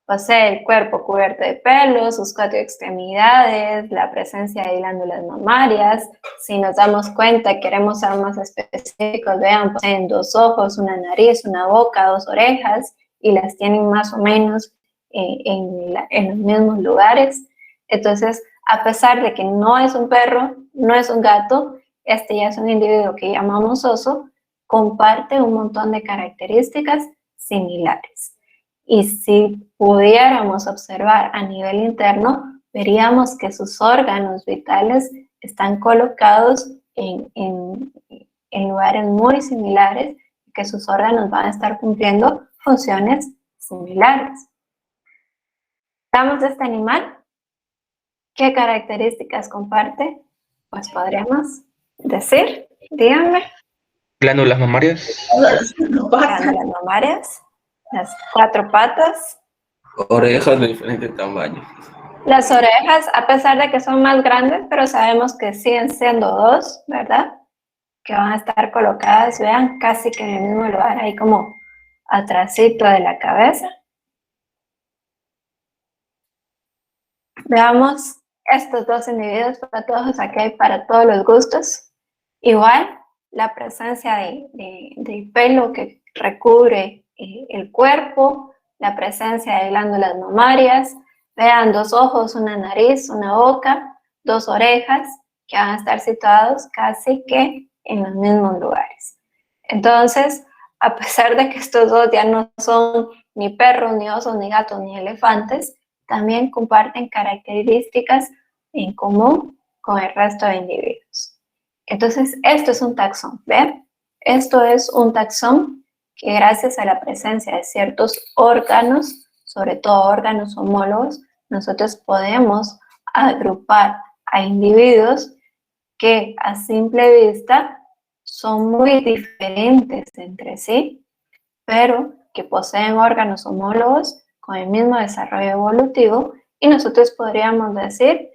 Posee el cuerpo cubierto de pelo, sus 4 extremidades, la presencia de glándulas mamarias. Si nos damos cuenta, queremos ser más específicos, vean, poseen 2 ojos, una nariz, una boca, 2 orejas, y las tienen más o menos en los mismos lugares. Entonces, a pesar de que no es un perro, no es un gato, este ya es un individuo que llamamos oso, comparte un montón de características similares. Y si pudiéramos observar a nivel interno, veríamos que sus órganos vitales están colocados en lugares muy similares y que sus órganos van a estar cumpliendo funciones similares. Veamos este animal. ¿Qué características comparte? Pues podríamos decir, díganme. Glándulas mamarias. Glándulas mamarias. Las 4 patas. Orejas de diferente tamaño. Las orejas, a pesar de que son más grandes, pero sabemos que siguen siendo 2, ¿verdad? Que van a estar colocadas, vean, casi que en el mismo lugar, ahí como atrásito de la cabeza. Veamos estos 2 individuos para todos, aquí hay para todos los gustos. Igual, la presencia de pelo que recubre el cuerpo, la presencia de glándulas mamarias, vean 2 ojos, una nariz, una boca, 2 orejas que van a estar situados casi que en los mismos lugares. Entonces, a pesar de que estos 2 ya no son ni perros, ni osos, ni gatos, ni elefantes, también comparten características en común con el resto de individuos. Entonces, esto es un taxón, ¿ven? Esto es un taxón que gracias a la presencia de ciertos órganos, sobre todo órganos homólogos, nosotros podemos agrupar a individuos que a simple vista son muy diferentes entre sí, pero que poseen órganos homólogos con el mismo desarrollo evolutivo y nosotros podríamos decir,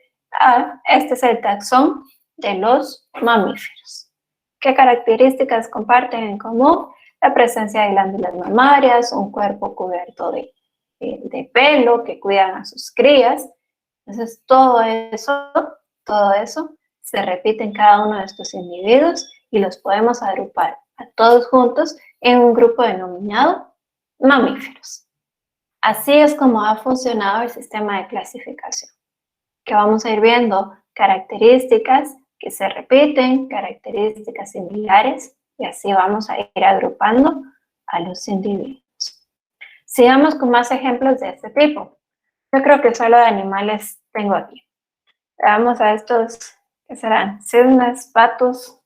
este es el taxón de los mamíferos. ¿Qué características comparten en común? La presencia de glándulas mamarias, un cuerpo cubierto de pelo que cuidan a sus crías. Entonces, todo eso se repite en cada uno de estos individuos y los podemos agrupar a todos juntos en un grupo denominado mamíferos. Así es como ha funcionado el sistema de clasificación, que vamos a ir viendo características que se repiten, características similares, y así vamos a ir agrupando a los individuos. Sigamos con más ejemplos de este tipo. Yo creo que solo de animales tengo aquí. Veamos a estos, ¿qué serán? Cisnes, patos.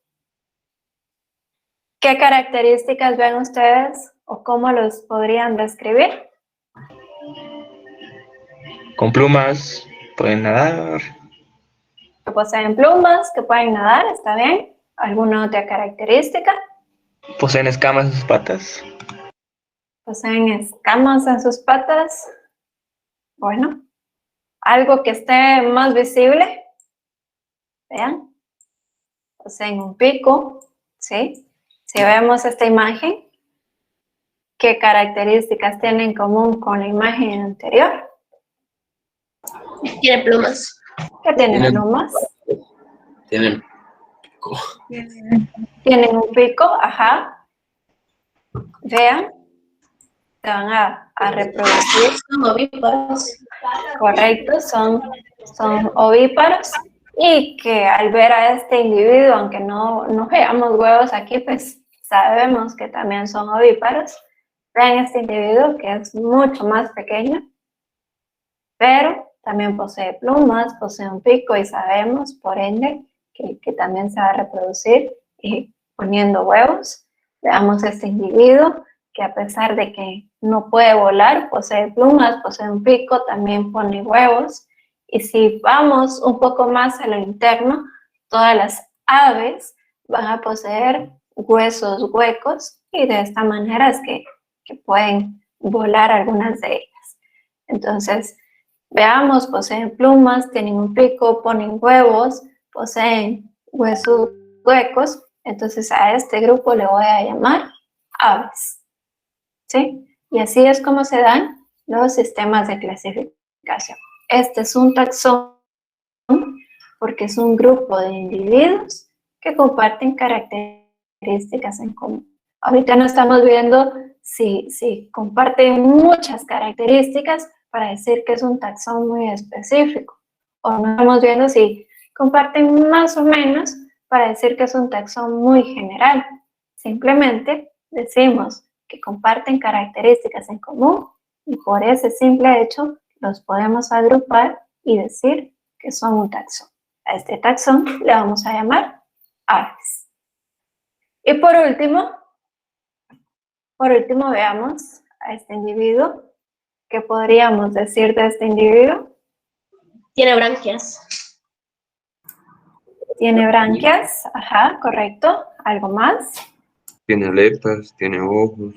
¿Qué características ven ustedes o cómo los podrían describir? Con plumas, pueden nadar. Que poseen plumas, que pueden nadar, ¿está bien? ¿Alguna otra característica? Poseen escamas en sus patas. Poseen escamas en sus patas. Bueno, algo que esté más visible. Vean. Poseen un pico, ¿sí? Si vemos esta imagen, ¿qué características tienen en común con la imagen anterior? Tiene plumas. ¿Qué tienen Tienen- plumas? Tienen Tienen un pico, ajá. Vean, se van a reproducir. Son ovíparos. Correcto, son ovíparos y que al ver a este individuo, aunque no veamos huevos aquí, pues sabemos que también son ovíparos. Vean este individuo que es mucho más pequeño, pero también posee plumas, posee un pico y sabemos, por ende, que también se va a reproducir poniendo huevos. Veamos este individuo que a pesar de que no puede volar, posee plumas, posee un pico, también pone huevos. Y si vamos un poco más a lo interno, todas las aves van a poseer huesos huecos y de esta manera es que pueden volar algunas de ellas. Entonces, veamos, poseen plumas, tienen un pico, ponen huevos, poseen huesos huecos. Entonces a este grupo le voy a llamar aves. ¿Sí? Y así es como se dan los sistemas de clasificación. Este es un taxón porque es un grupo de individuos que comparten características en común. Ahorita no estamos viendo si comparten muchas características para decir que es un taxón muy específico. O no estamos viendo si comparten más o menos para decir que es un taxón muy general. Simplemente decimos que comparten características en común y por ese simple hecho los podemos agrupar y decir que son un taxón. A este taxón le vamos a llamar aves. Y por último veamos a este individuo. ¿Qué podríamos decir de este individuo? Tiene branquias. Tiene branquias, ajá, correcto. ¿Algo más? Tiene aletas, tiene ojos.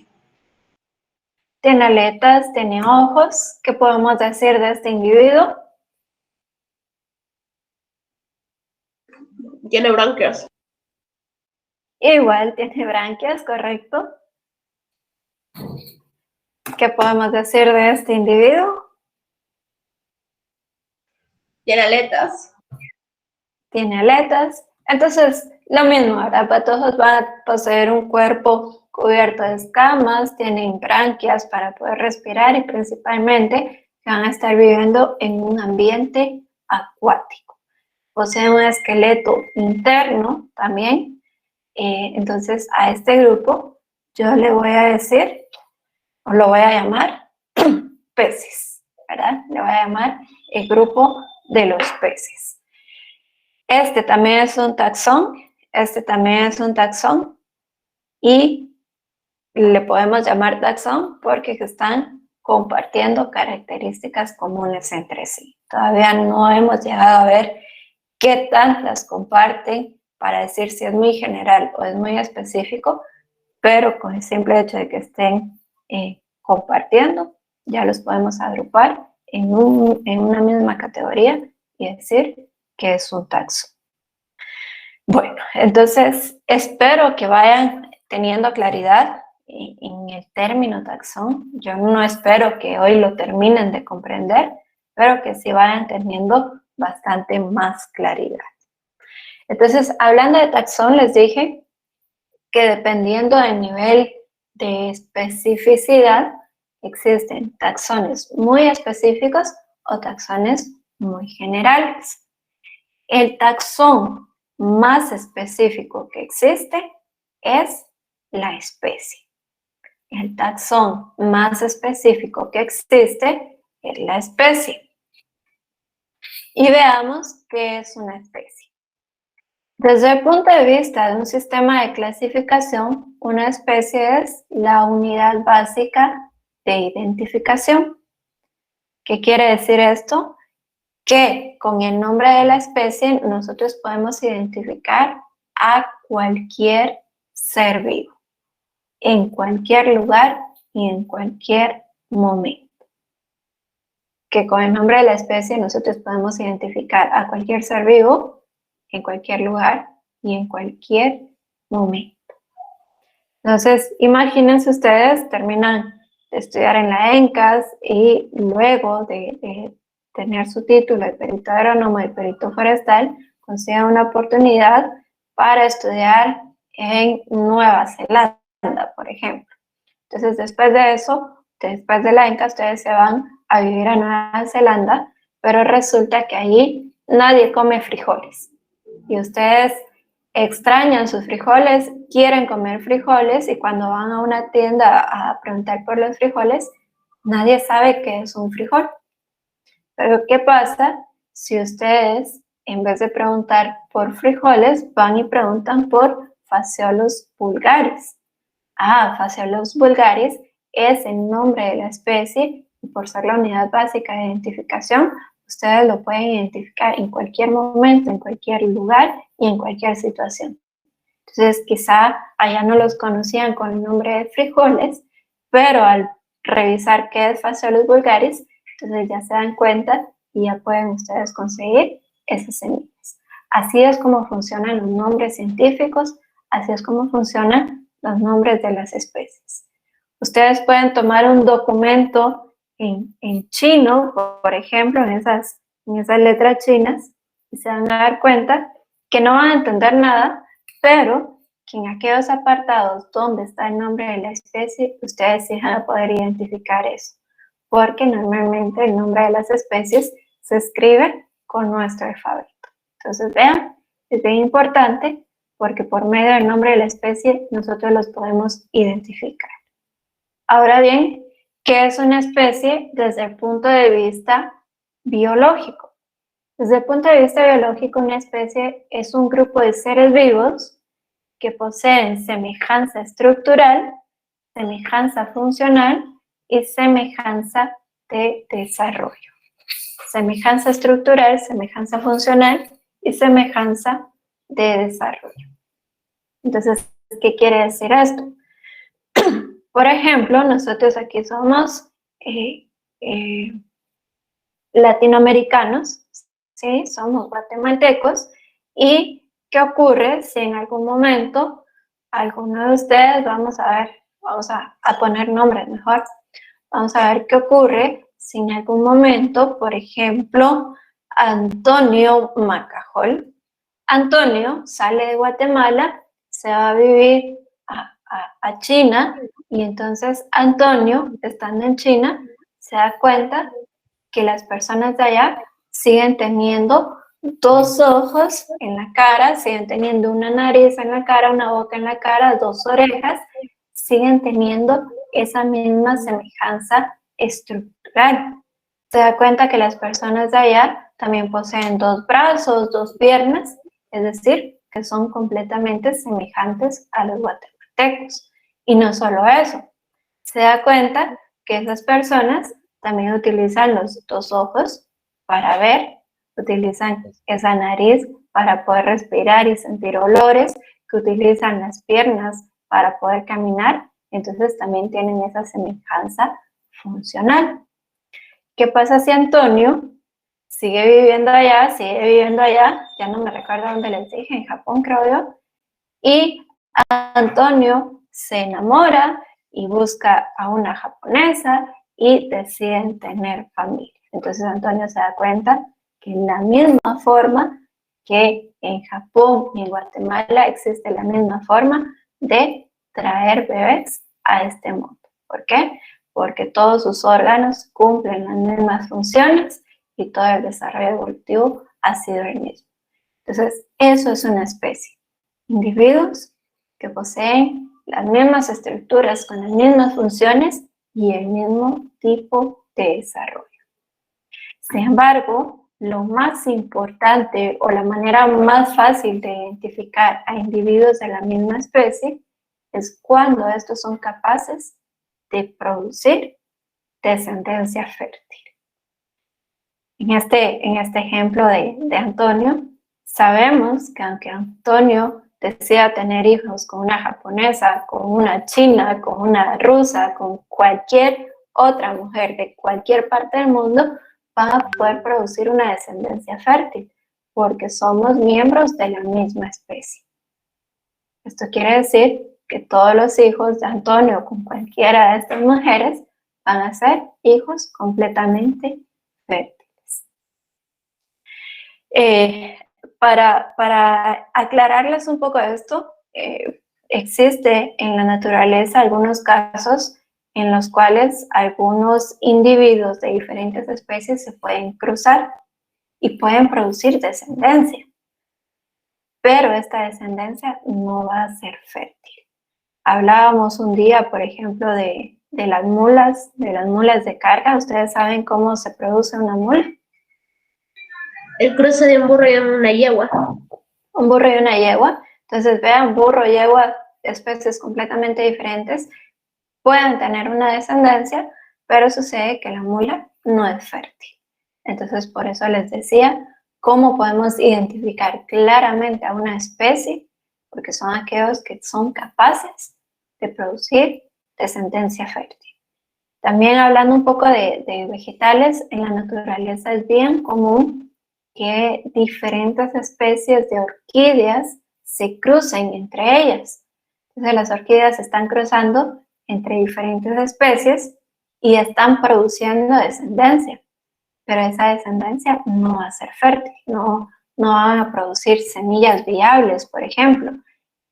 Tiene aletas, tiene ojos. ¿Qué podemos decir de este individuo? Tiene branquias. Igual tiene branquias, correcto. ¿Qué podemos decir de este individuo? Tiene aletas. Tiene aletas. Entonces, lo mismo, ¿verdad? Patojos van a poseer un cuerpo cubierto de escamas, tienen branquias para poder respirar y principalmente van a estar viviendo en un ambiente acuático. Poseen un esqueleto interno también. Entonces, a este grupo yo le voy a decir, o lo voy a llamar peces, ¿verdad? Le voy a llamar el grupo de los peces. Este también es un taxón, y le podemos llamar taxón porque están compartiendo características comunes entre sí. Todavía no hemos llegado a ver qué tantas comparten para decir si es muy general o es muy específico, pero con el simple hecho de que estén compartiendo, ya los podemos agrupar en una misma categoría y decir que es un taxón. Bueno, entonces espero que vayan teniendo claridad en el término taxón. Yo no espero que hoy lo terminen de comprender, pero que sí vayan teniendo bastante más claridad. Entonces, hablando de taxón, les dije que dependiendo del nivel de especificidad, existen taxones muy específicos o taxones muy generales. El taxón más específico que existe es la especie. El taxón más específico que existe es la especie. Y veamos qué es una especie. Desde el punto de vista de un sistema de clasificación, una especie es la unidad básica de identificación. ¿Qué quiere decir esto? Que con el nombre de la especie nosotros podemos identificar a cualquier ser vivo, en cualquier lugar y en cualquier momento. Que con el nombre de la especie nosotros podemos identificar a cualquier ser vivo, en cualquier lugar y en cualquier momento. Entonces, imagínense ustedes, terminan de estudiar en la ENCAS y luego de tener su título de perito agrónomo y perito forestal, consigan una oportunidad para estudiar en Nueva Zelanda, por ejemplo. Entonces, después de eso, después de la ENCAS, ustedes se van a vivir a Nueva Zelanda, pero resulta que allí nadie come frijoles. Y ustedes extrañan sus frijoles, quieren comer frijoles, y cuando van a una tienda a preguntar por los frijoles, nadie sabe qué es un frijol. Pero ¿qué pasa si ustedes, en vez de preguntar por frijoles, van y preguntan por Phaseolus vulgaris? Phaseolus vulgaris es el nombre de la especie, y por ser la unidad básica de identificación, ustedes lo pueden identificar en cualquier momento, en cualquier lugar y en cualquier situación. Entonces, quizá allá no los conocían con el nombre de frijoles, pero al revisar qué es Phaseolus vulgaris, entonces ya se dan cuenta y ya pueden ustedes conseguir esas semillas. Así es como funcionan los nombres científicos, así es como funcionan los nombres de las especies. Ustedes pueden tomar un documento en chino, por ejemplo, en esas letras chinas, y se van a dar cuenta que no van a entender nada, pero que en aquellos apartados donde está el nombre de la especie, ustedes sí van a poder identificar eso, porque normalmente el nombre de las especies se escribe con nuestro alfabeto. Entonces, vean, es bien importante porque por medio del nombre de la especie nosotros los podemos identificar. Ahora bien, ¿qué es una especie desde el punto de vista biológico? Desde el punto de vista biológico, una especie es un grupo de seres vivos que poseen semejanza estructural, semejanza funcional y semejanza de desarrollo. Semejanza estructural, semejanza funcional y semejanza de desarrollo. Entonces, ¿qué quiere decir esto? Por ejemplo, nosotros aquí somos latinoamericanos, ¿sí? Somos guatemaltecos. ¿Y qué ocurre si en algún momento alguno de ustedes, vamos a poner nombres mejor, vamos a ver qué ocurre si en algún momento, por ejemplo, Antonio Macajol, Antonio sale de Guatemala, se va a vivir a China, y entonces Antonio, estando en China, se da cuenta que las personas de allá siguen teniendo 2 ojos en la cara, siguen teniendo una nariz en la cara, una boca en la cara, 2 orejas, siguen teniendo esa misma semejanza estructural. Se da cuenta que las personas de allá también poseen 2 brazos, 2 piernas, es decir, que son completamente semejantes a los guatemaltecos. Y no solo eso, se da cuenta que esas personas también utilizan los 2 ojos para ver, utilizan esa nariz para poder respirar y sentir olores, que utilizan las piernas para poder caminar, entonces también tienen esa semejanza funcional. ¿Qué pasa si Antonio sigue viviendo allá, ya no me recuerdo dónde les dije, en Japón creo yo, y Antonio se enamora y busca a una japonesa y deciden tener familia? Entonces Antonio se da cuenta que en la misma forma que en Japón y en Guatemala existe la misma forma de traer bebés a este mundo. ¿Por qué? Porque todos sus órganos cumplen las mismas funciones y todo el desarrollo evolutivo ha sido el mismo. Entonces, eso es una especie. Individuos que poseen las mismas estructuras con las mismas funciones y el mismo tipo de desarrollo. Sin embargo, lo más importante o la manera más fácil de identificar a individuos de la misma especie es cuando estos son capaces de producir descendencia fértil. En este ejemplo de Antonio, sabemos que aunque Antonio decida tener hijos con una japonesa, con una china, con una rusa, con cualquier otra mujer de cualquier parte del mundo, van a poder producir una descendencia fértil, porque somos miembros de la misma especie. Esto quiere decir que todos los hijos de Antonio con cualquiera de estas mujeres van a ser hijos completamente fértiles. Para aclararles un poco esto, existe en la naturaleza algunos casos en los cuales algunos individuos de diferentes especies se pueden cruzar y pueden producir descendencia, pero esta descendencia no va a ser fértil. Hablábamos un día, por ejemplo, de las mulas de carga. ¿Ustedes saben cómo se produce una mula? El cruce de un burro y una yegua. Un burro y una yegua. Entonces, vean, burro y yegua, especies completamente diferentes, pueden tener una descendencia, pero sucede que la mula no es fértil. Entonces, por eso les decía, ¿cómo podemos identificar claramente a una especie? Porque son aquellos que son capaces de producir descendencia fértil. También hablando un poco de vegetales, en la naturaleza es bien común que diferentes especies de orquídeas se crucen entre ellas. Entonces las orquídeas se están cruzando entre diferentes especies y están produciendo descendencia, pero esa descendencia no va a ser fértil, no van a producir semillas viables, por ejemplo.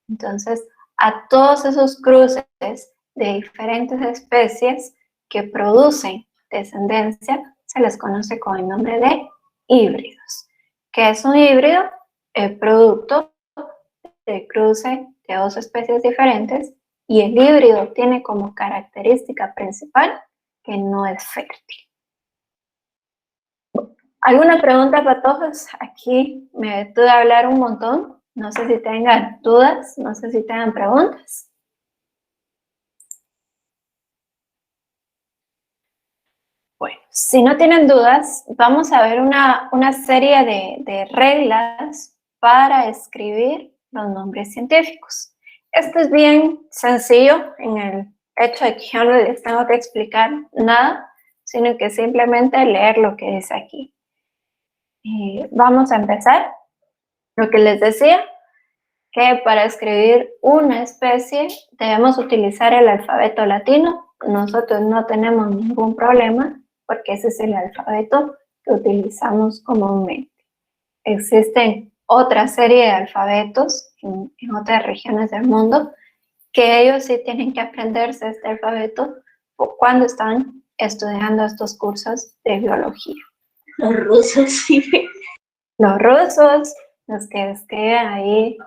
Entonces, a todos esos cruces de diferentes especies que producen descendencia se les conoce con el nombre de híbridos. ¿Qué es un híbrido? El producto de cruce de dos especies diferentes, y el híbrido tiene como característica principal que no es fértil. ¿Alguna pregunta para todos? Aquí me detuve a hablar un montón. No sé si tengan dudas, no sé si tengan preguntas. Bueno, si no tienen dudas, vamos a ver una serie de reglas para escribir los nombres científicos. Esto es bien sencillo en el hecho de que yo no les tengo que explicar nada, sino que simplemente leer lo que dice aquí. Vamos a empezar. Lo que les decía, que para escribir una especie debemos utilizar el alfabeto latino. Nosotros no tenemos ningún problema porque ese es el alfabeto que utilizamos comúnmente. Existen otra serie de alfabetos en otras regiones del mundo que ellos sí tienen que aprenderse este alfabeto cuando están estudiando estos cursos de biología. Los rusos, sí. Los rusos, los que escriben ahí,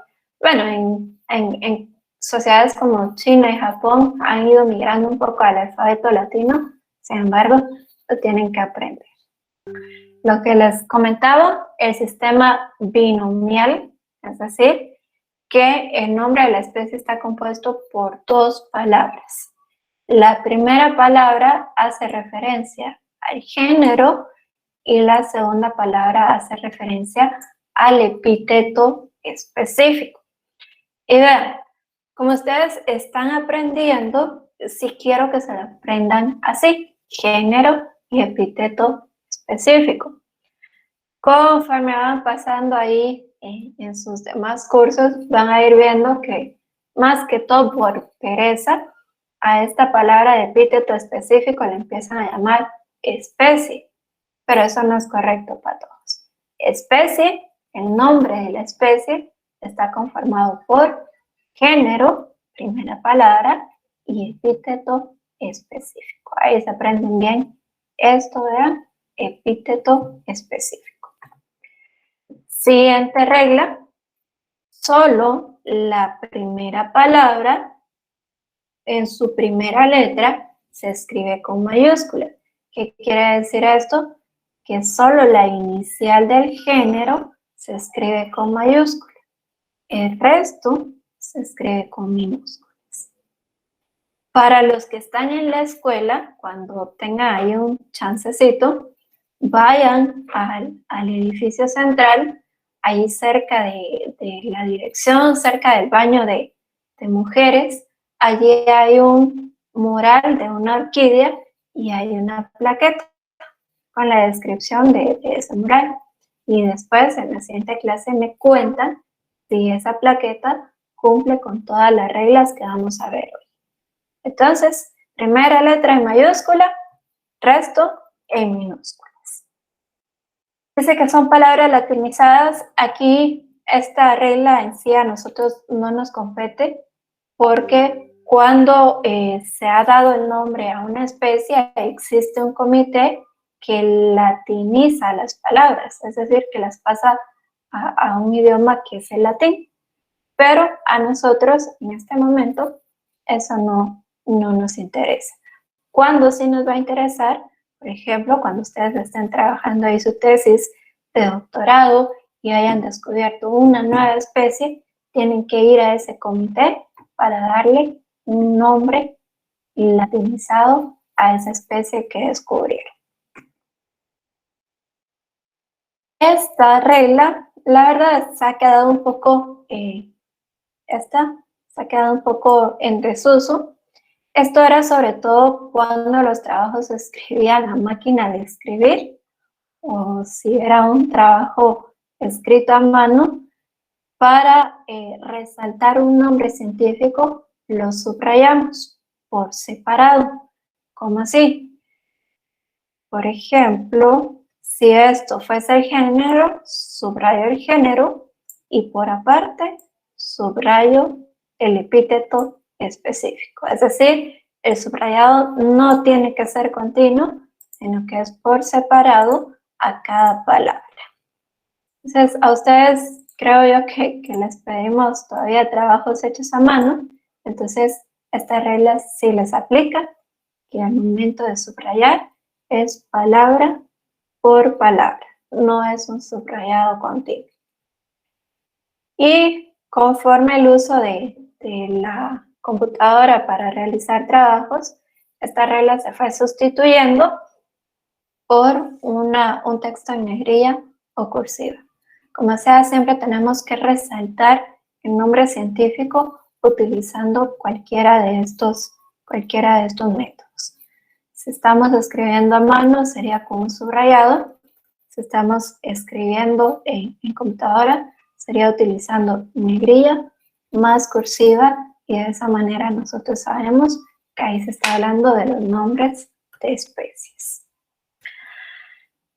bueno, en sociedades como China y Japón han ido migrando un poco al alfabeto latino, sin embargo, lo tienen que aprender. Lo que les comentaba, el sistema binomial, es decir, que el nombre de la especie está compuesto por dos palabras. La primera palabra hace referencia al género y la segunda palabra hace referencia al epíteto específico. Y vean, como ustedes están aprendiendo, sí quiero que se lo aprendan así, género y epíteto específico. Conforme van pasando ahí en sus demás cursos, van a ir viendo que más que todo por pereza, a esta palabra de epíteto específico le empiezan a llamar especie, pero eso no es correcto para todos. Especie, el nombre de la especie, está conformado por género, primera palabra, y epíteto específico. Ahí se aprenden bien esto, vean, epíteto específico. Siguiente regla, solo la primera palabra en su primera letra se escribe con mayúscula. ¿Qué quiere decir esto? Que solo la inicial del género se escribe con mayúscula. El resto se escribe con minúsculas. Para los que están en la escuela, cuando tengan ahí un chancecito, vayan al edificio central, ahí cerca de la dirección, cerca del baño de mujeres. Allí hay un mural de una orquídea y hay una plaqueta con la descripción de ese mural. Y después, en la siguiente clase, me cuentan si esa plaqueta cumple con todas las reglas que vamos a ver hoy. Entonces, primera letra en mayúscula, resto en minúsculas. Dice que son palabras latinizadas. Aquí esta regla en sí a nosotros no nos compete porque cuando se ha dado el nombre a una especie existe un comité que latiniza las palabras, es decir, que las pasa a un idioma que es el latín. Pero a nosotros en este momento eso no nos interesa. ¿Cuándo sí nos va a interesar? Por ejemplo, cuando ustedes estén trabajando ahí su tesis de doctorado y hayan descubierto una nueva especie, tienen que ir a ese comité para darle un nombre latinizado a esa especie que descubrieron. Esta regla, la verdad, se ha quedado un poco, en desuso. Esto era sobre todo cuando los trabajos se escribían a máquina de escribir o si era un trabajo escrito a mano. Para resaltar un nombre científico, lo subrayamos por separado. ¿Cómo así? Por ejemplo, si esto fuese el género, subrayo el género y por aparte subrayo el epíteto específico. Es decir, el subrayado no tiene que ser continuo, sino que es por separado a cada palabra. Entonces, a ustedes creo yo que les pedimos todavía trabajos hechos a mano, entonces esta regla sí les aplica, que al momento de subrayar es palabra por palabra, no es un subrayado continuo. Y conforme el uso de la computadora para realizar trabajos, esta regla se fue sustituyendo por un texto en negrilla o cursiva. Como sea, siempre tenemos que resaltar el nombre científico utilizando cualquiera de estos métodos. Si estamos escribiendo a mano, sería con un subrayado. Si estamos escribiendo en computadora, sería utilizando negrilla más cursiva y de esa manera nosotros sabemos que ahí se está hablando de los nombres de especies.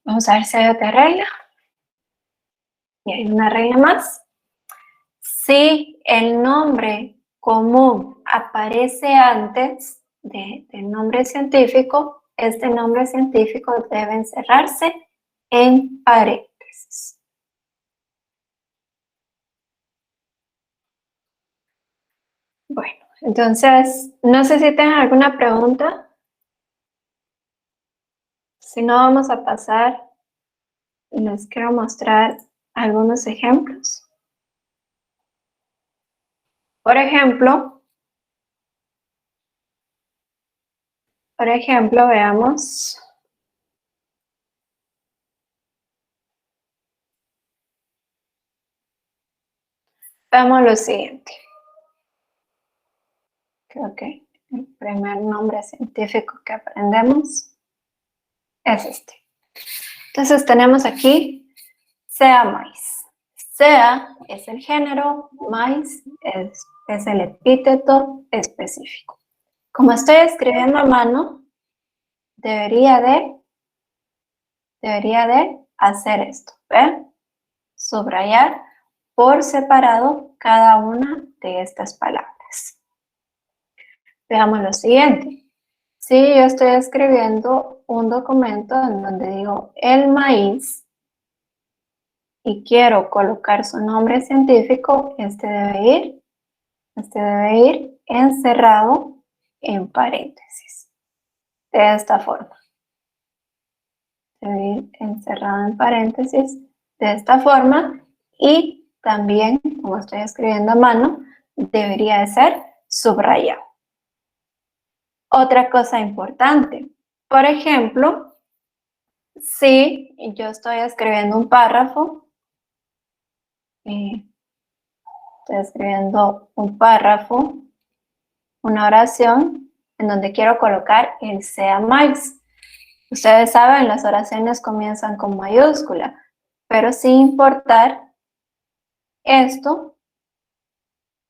Vamos a ver si hay otra regla. Y hay una regla más. Si el nombre común aparece antes del nombre científico, este nombre científico debe encerrarse en paréntesis. Bueno, entonces, no sé si tienen alguna pregunta. Si no, vamos a pasar y les quiero mostrar algunos ejemplos. Por ejemplo, veamos. Veamos lo siguiente. Creo que el primer nombre científico que aprendemos es este. Entonces tenemos aquí Sea maíz. Sea es el género, maíz es el epíteto específico. Como estoy escribiendo a mano, debería de hacer esto, ¿ve? Subrayar por separado cada una de estas palabras. Veamos lo siguiente. Si yo estoy escribiendo un documento en donde digo el maíz y quiero colocar su nombre científico, este debe ir encerrado en paréntesis, de esta forma. Debe ir encerrado en paréntesis de esta forma, y también, como estoy escribiendo a mano, debería de ser subrayado. Otra cosa importante, por ejemplo, si yo estoy escribiendo un párrafo, una oración, en donde quiero colocar el sea más. Ustedes saben, las oraciones comienzan con mayúscula, pero sin importar esto,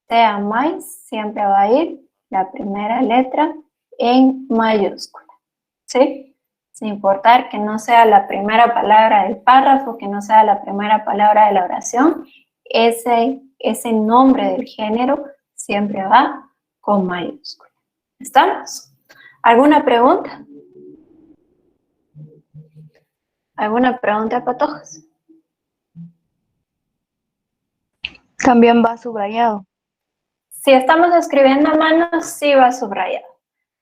sea más, siempre va a ir la primera letra en mayúscula, ¿sí? Sin importar que no sea la primera palabra del párrafo, que no sea la primera palabra de la oración, ese nombre del género siempre va con mayúscula. ¿Estamos? ¿Alguna pregunta? ¿Alguna pregunta, patojos? También va subrayado. Si estamos escribiendo a mano, sí va subrayado.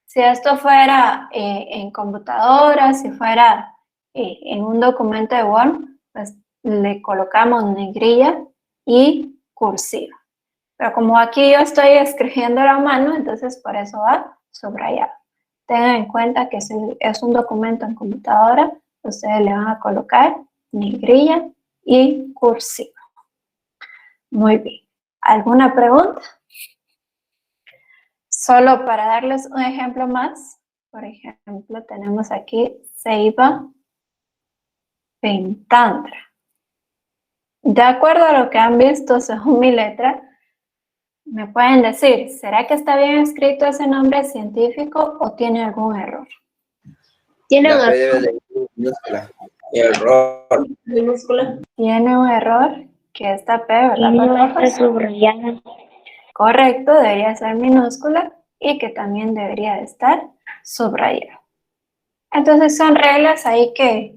Si esto fuera en computadora, si fuera en un documento de Word, pues le colocamos negrilla y cursiva. Pero como aquí yo estoy escribiendo a mano, entonces por eso va subrayado. Tengan en cuenta que si es un documento en computadora, ustedes le van a colocar negrilla y cursiva. Muy bien. ¿Alguna pregunta? Solo para darles un ejemplo más, por ejemplo, tenemos aquí Ceiba Pentandra. De acuerdo a lo que han visto según mi letra, me pueden decir, ¿será que está bien escrito ese nombre científico o tiene algún error? Tiene La un P debe de ir minúscula. Error. minúscula. Tiene un error, que esta P, ¿verdad, patojos? subrayado. Correcto, debería ser minúscula y que también debería de estar subrayado. Entonces son reglas ahí que,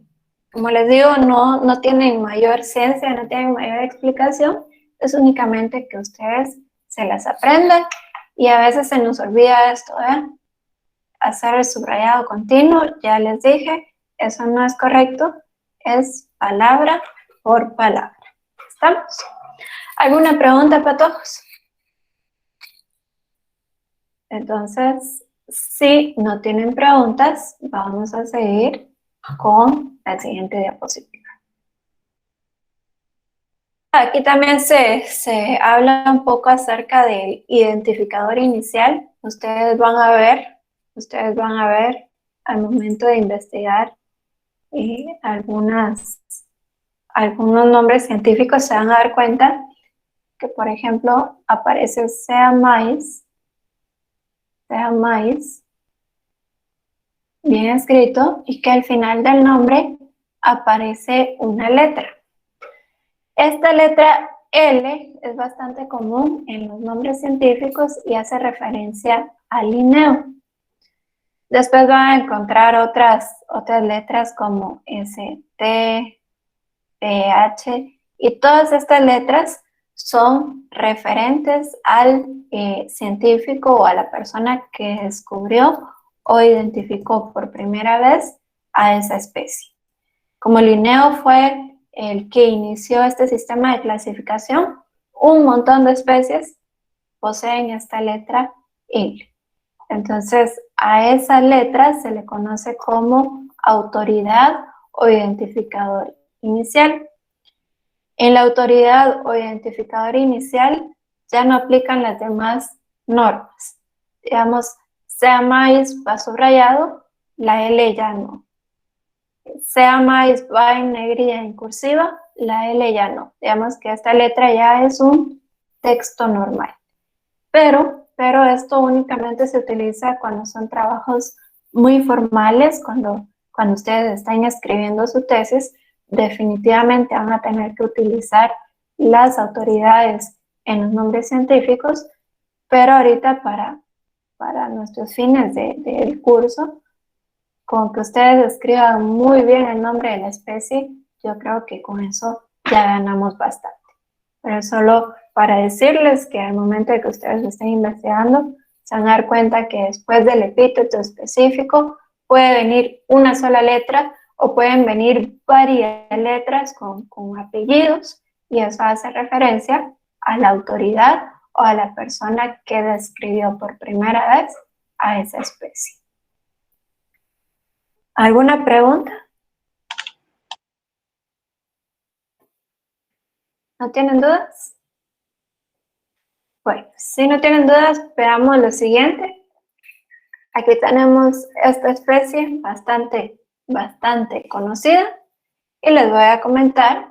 como les digo, no tienen mayor ciencia, no tienen mayor explicación, es únicamente que ustedes se las aprendan y a veces se nos olvida esto, ¿eh? Hacer el subrayado continuo, ya les dije, eso no es correcto, es palabra por palabra. ¿Estamos? ¿Alguna pregunta, patojos? Entonces, si no tienen preguntas, vamos a seguir con la siguiente diapositiva. Aquí también se habla un poco acerca del identificador inicial. Ustedes van a ver al momento de investigar algunos nombres científicos, se van a dar cuenta que, por ejemplo, aparece sea maíz, bien escrito, y que al final del nombre aparece una letra. Esta letra L es bastante común en los nombres científicos y hace referencia al Linneo. Después van a encontrar otras letras como S, T, PH, y todas estas letras son referentes al científico o a la persona que descubrió o identificó por primera vez a esa especie. Como Linneo fue el que inició este sistema de clasificación, un montón de especies poseen esta letra L. Entonces, a esa letra se le conoce como autoridad o identificador inicial. En la autoridad o identificador inicial ya no aplican las demás normas. Digamos, sea maíz va subrayado, la L ya no. Sea maíz va en negrilla en cursiva, la L ya no. Digamos que esta letra ya es un texto normal. Pero esto únicamente se utiliza cuando son trabajos muy formales, cuando ustedes están escribiendo su tesis, definitivamente van a tener que utilizar las autoridades en los nombres científicos, pero ahorita para nuestros fines del curso, con que ustedes escriban muy bien el nombre de la especie, yo creo que con eso ya ganamos bastante. Pero solo para decirles que al momento de que ustedes estén investigando, se van a dar cuenta que después del epíteto específico puede venir una sola letra o pueden venir varias letras con apellidos, y eso hace referencia a la autoridad o a la persona que describió por primera vez a esa especie. ¿Alguna pregunta? ¿No tienen dudas? Bueno, si no tienen dudas, veamos lo siguiente. Aquí tenemos esta especie bastante conocida y les voy a comentar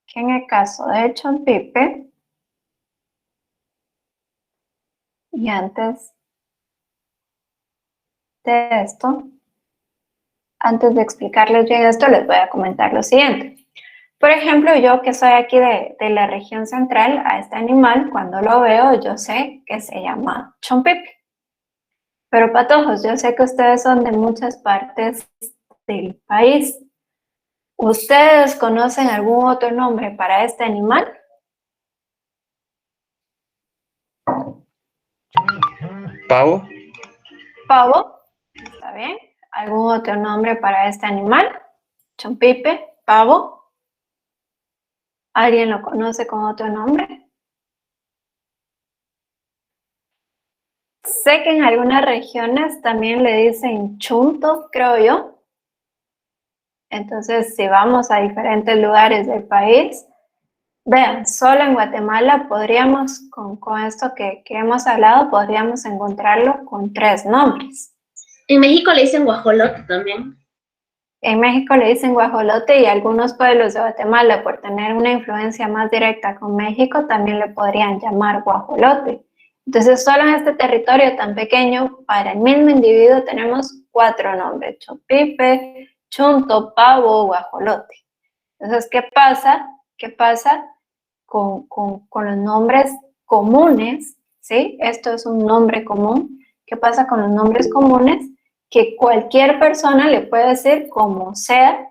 que en el caso de Chompipe, y antes de esto, antes de explicarles bien esto, les voy a comentar lo siguiente. Por ejemplo, yo que soy aquí de la región central, a este animal, cuando lo veo, yo sé que se llama chompipe. Pero patojos, yo sé que ustedes son de muchas partes del país. ¿Ustedes conocen algún otro nombre para este animal? Pavo. Pavo, ¿está bien? ¿Algún otro nombre para este animal? Chompipe, pavo. ¿Alguien lo conoce con otro nombre? Sé que en algunas regiones también le dicen chunto, creo yo. Entonces, si vamos a diferentes lugares del país, vean, solo en Guatemala podríamos, con esto que hemos hablado, podríamos encontrarlo con 3 nombres. En México le dicen guajolote también. En México le dicen guajolote, y algunos pueblos de Guatemala, por tener una influencia más directa con México, también le podrían llamar guajolote. Entonces, solo en este territorio tan pequeño, para el mismo individuo tenemos 4 nombres: chompipe, chunto, pavo, guajolote. Entonces, ¿qué pasa? ¿Qué pasa con los nombres comunes? ¿Sí? Esto es un nombre común. ¿Qué pasa con los nombres comunes? Que cualquier persona le puede decir como sea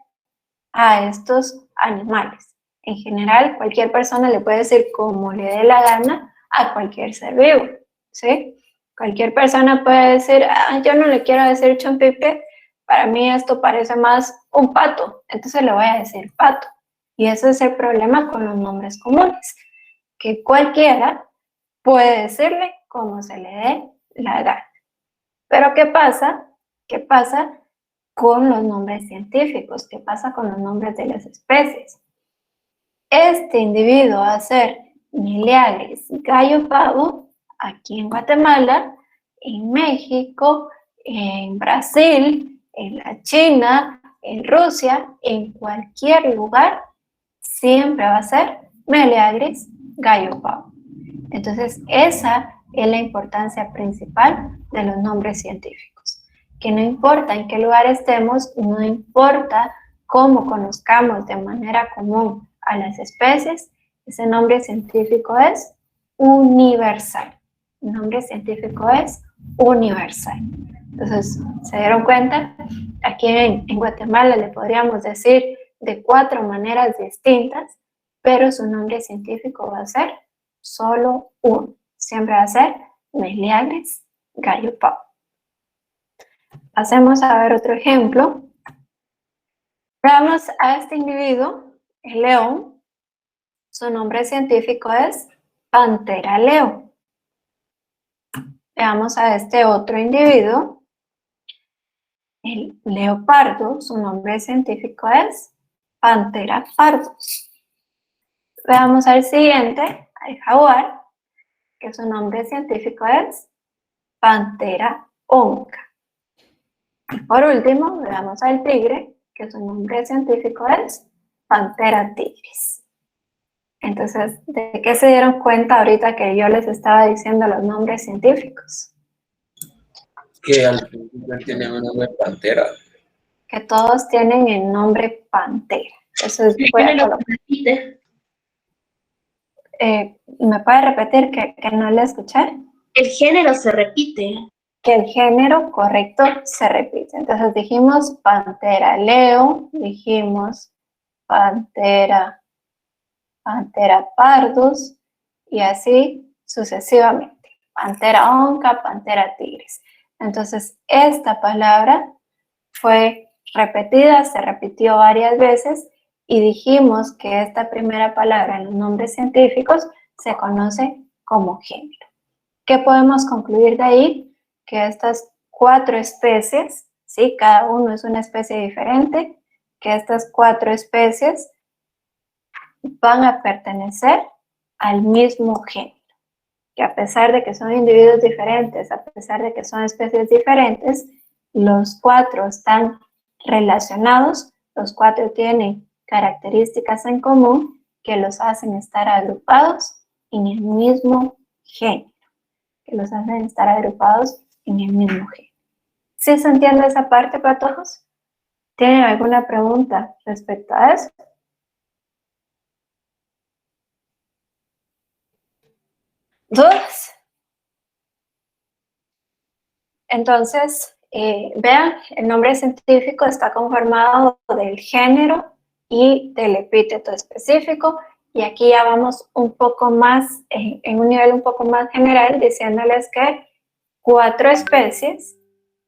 a estos animales. En general, cualquier persona le puede decir como le dé la gana a cualquier ser vivo, ¿sí? Cualquier persona puede decir, yo no le quiero decir chompipe, para mí esto parece más un pato, entonces le voy a decir pato. Y ese es el problema con los nombres comunes, que cualquiera puede decirle como se le dé la gana. Pero ¿qué pasa? ¿Qué pasa con los nombres científicos? ¿Qué pasa con los nombres de las especies? Este individuo va a ser Meleagris gallo pavo aquí en Guatemala, en México, en Brasil, en la China, en Rusia, en cualquier lugar, siempre va a ser Meleagris gallo pavo. Entonces, esa es la importancia principal de los nombres científicos. Que no importa en qué lugar estemos, no importa cómo conozcamos de manera común a las especies, ese nombre científico es universal. El nombre científico es universal. Entonces, ¿se dieron cuenta? Aquí en Guatemala le podríamos decir de 4 maneras distintas, pero su nombre científico va a ser solo uno. Siempre va a ser Meleagris gallo pavo. Pasemos a ver otro ejemplo. Veamos a este individuo, el león. Su nombre científico es Panthera leo. Veamos a este otro individuo, el leopardo. Su nombre científico es Panthera pardus. Veamos al siguiente, al jaguar, que su nombre científico es Panthera onca. Y por último, veamos al tigre, que su nombre científico es Panthera tigris. Entonces, ¿de qué se dieron cuenta ahorita que yo les estaba diciendo los nombres científicos? Que al principio tienen un nombre pantera. Que todos tienen el nombre pantera. Eso es, ¿me puede repetir que no le escuché? El género se repite. que el género correcto se repite. Entonces dijimos Panthera leo, dijimos Panthera pardus y así sucesivamente. Panthera onca, Panthera tigris. Entonces esta palabra fue repetida, se repitió varias veces y dijimos que esta primera palabra en los nombres científicos se conoce como género. ¿Qué podemos concluir de ahí? Que estas 4 especies, ¿sí? Cada uno es una especie diferente, que estas 4 especies van a pertenecer al mismo género. Que a pesar de que son individuos diferentes, a pesar de que son especies diferentes, los 4 están relacionados, los 4 tienen características en común que los hacen estar agrupados en el mismo género. ¿Sí se entiende esa parte, patojos? ¿Tienen alguna pregunta respecto a eso? ¿Dudas? Entonces, vean, el nombre científico está conformado del género y del epíteto específico, y aquí ya vamos un poco más, en un nivel un poco más general, diciéndoles que 4 especies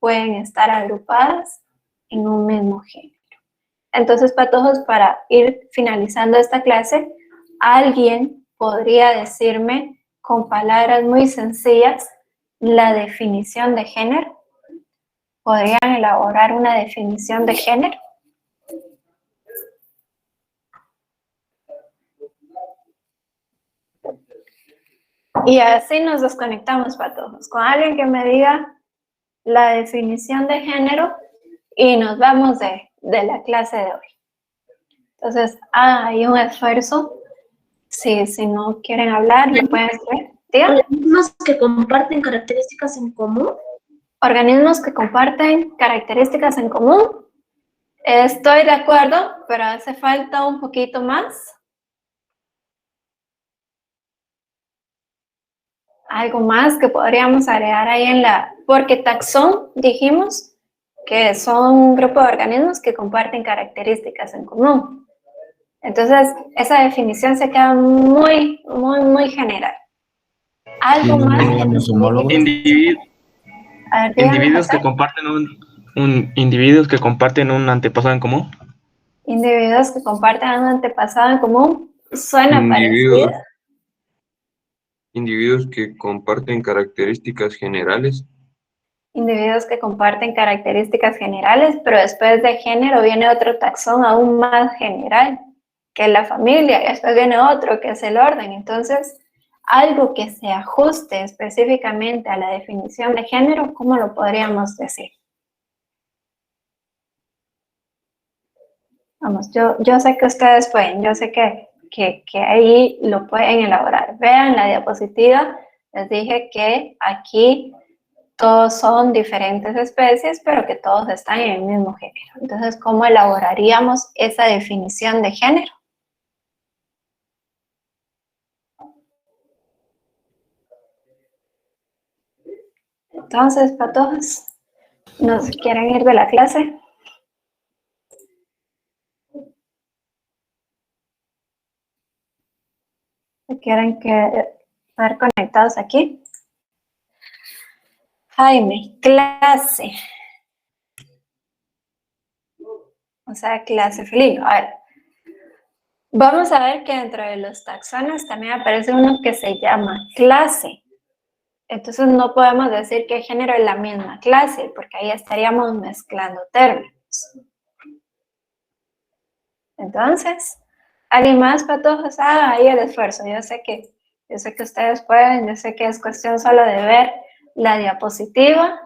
pueden estar agrupadas en un mismo género. Entonces, patojos, para ir finalizando esta clase, alguien podría decirme con palabras muy sencillas la definición de género. ¿Podrían elaborar una definición de género? Y así nos desconectamos, patojos, con alguien que me diga la definición de género y nos vamos de la clase de hoy. Entonces, hay un esfuerzo. Si no quieren hablar, me pueden escribir. ¿Organismos que comparten características en común? Organismos que comparten características en común. Estoy de acuerdo, pero hace falta un poquito más. Algo más que podríamos agregar ahí en la... Porque taxón, dijimos que son un grupo de organismos que comparten características en común. Entonces, esa definición se queda muy, muy, muy general. Algo más que nos individuos que comparten individuos que comparten un antepasado en común. Individuos que comparten un antepasado en común. Suena parecido. Individuos que comparten características generales. Individuos que comparten características generales, pero después de género viene otro taxón aún más general, que es la familia, y después viene otro, que es el orden. Entonces, algo que se ajuste específicamente a la definición de género, ¿cómo lo podríamos decir? Vamos, yo sé que ustedes pueden, yo sé que ahí lo pueden elaborar. Vean la diapositiva, les dije que aquí todos son diferentes especies, pero que todos están en el mismo género. Entonces, ¿cómo elaboraríamos esa definición de género? Entonces, patojos, ¿nos quieren ir de la clase? ¿Quieren estar conectados aquí? Jaime, clase. O sea, clase felino. A ver, vamos a ver que dentro de los taxones también aparece uno que se llama clase. Entonces no podemos decir que género es la misma clase, porque ahí estaríamos mezclando términos. Entonces, ¿alguien más, patojos? Ahí el esfuerzo. Yo sé que ustedes pueden, yo sé que es cuestión solo de ver la diapositiva.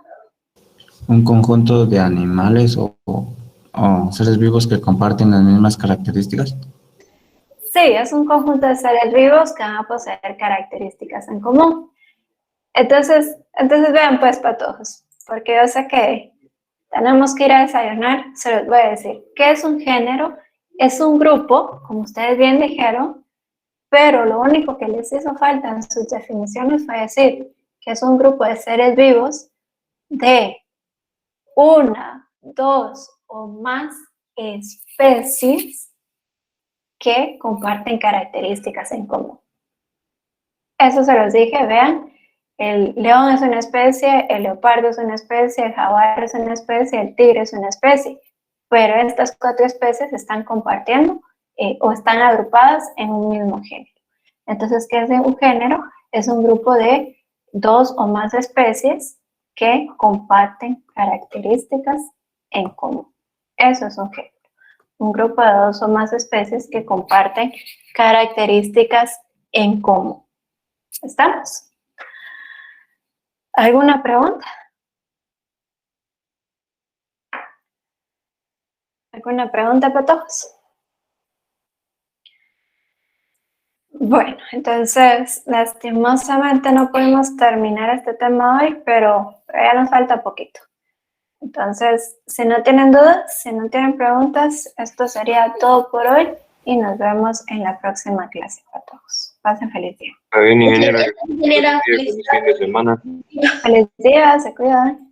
Un conjunto de animales o seres vivos que comparten las mismas características. Sí, es un conjunto de seres vivos que van a poseer características en común. Entonces vean pues, patojos, porque yo sé que tenemos que ir a desayunar, se los voy a decir. ¿Qué es un género? Es un grupo, como ustedes bien dijeron, pero lo único que les hizo falta en sus definiciones fue decir que es un grupo de seres vivos de una, dos o más especies que comparten características en común. Eso se los dije, vean, el león es una especie, el leopardo es una especie, el jaguar es una especie, el tigre es una especie, pero estas 4 especies están compartiendo o están agrupadas en un mismo género. Entonces, ¿qué es un género? Es un grupo de 2 o más especies que comparten características en común. Eso es un género. Un grupo de 2 o más especies que comparten características en común. ¿Estamos? ¿Alguna pregunta? ¿Alguna pregunta, patojos? Bueno, entonces, lastimosamente no pudimos terminar este tema hoy, pero ya nos falta poquito. Entonces, si no tienen dudas, si no tienen preguntas, esto sería todo por hoy y nos vemos en la próxima clase, patojos. Pasen feliz día. Está bien, ingeniera. Ingeniera, Feliz fin de semana. Feliz día, se cuidan.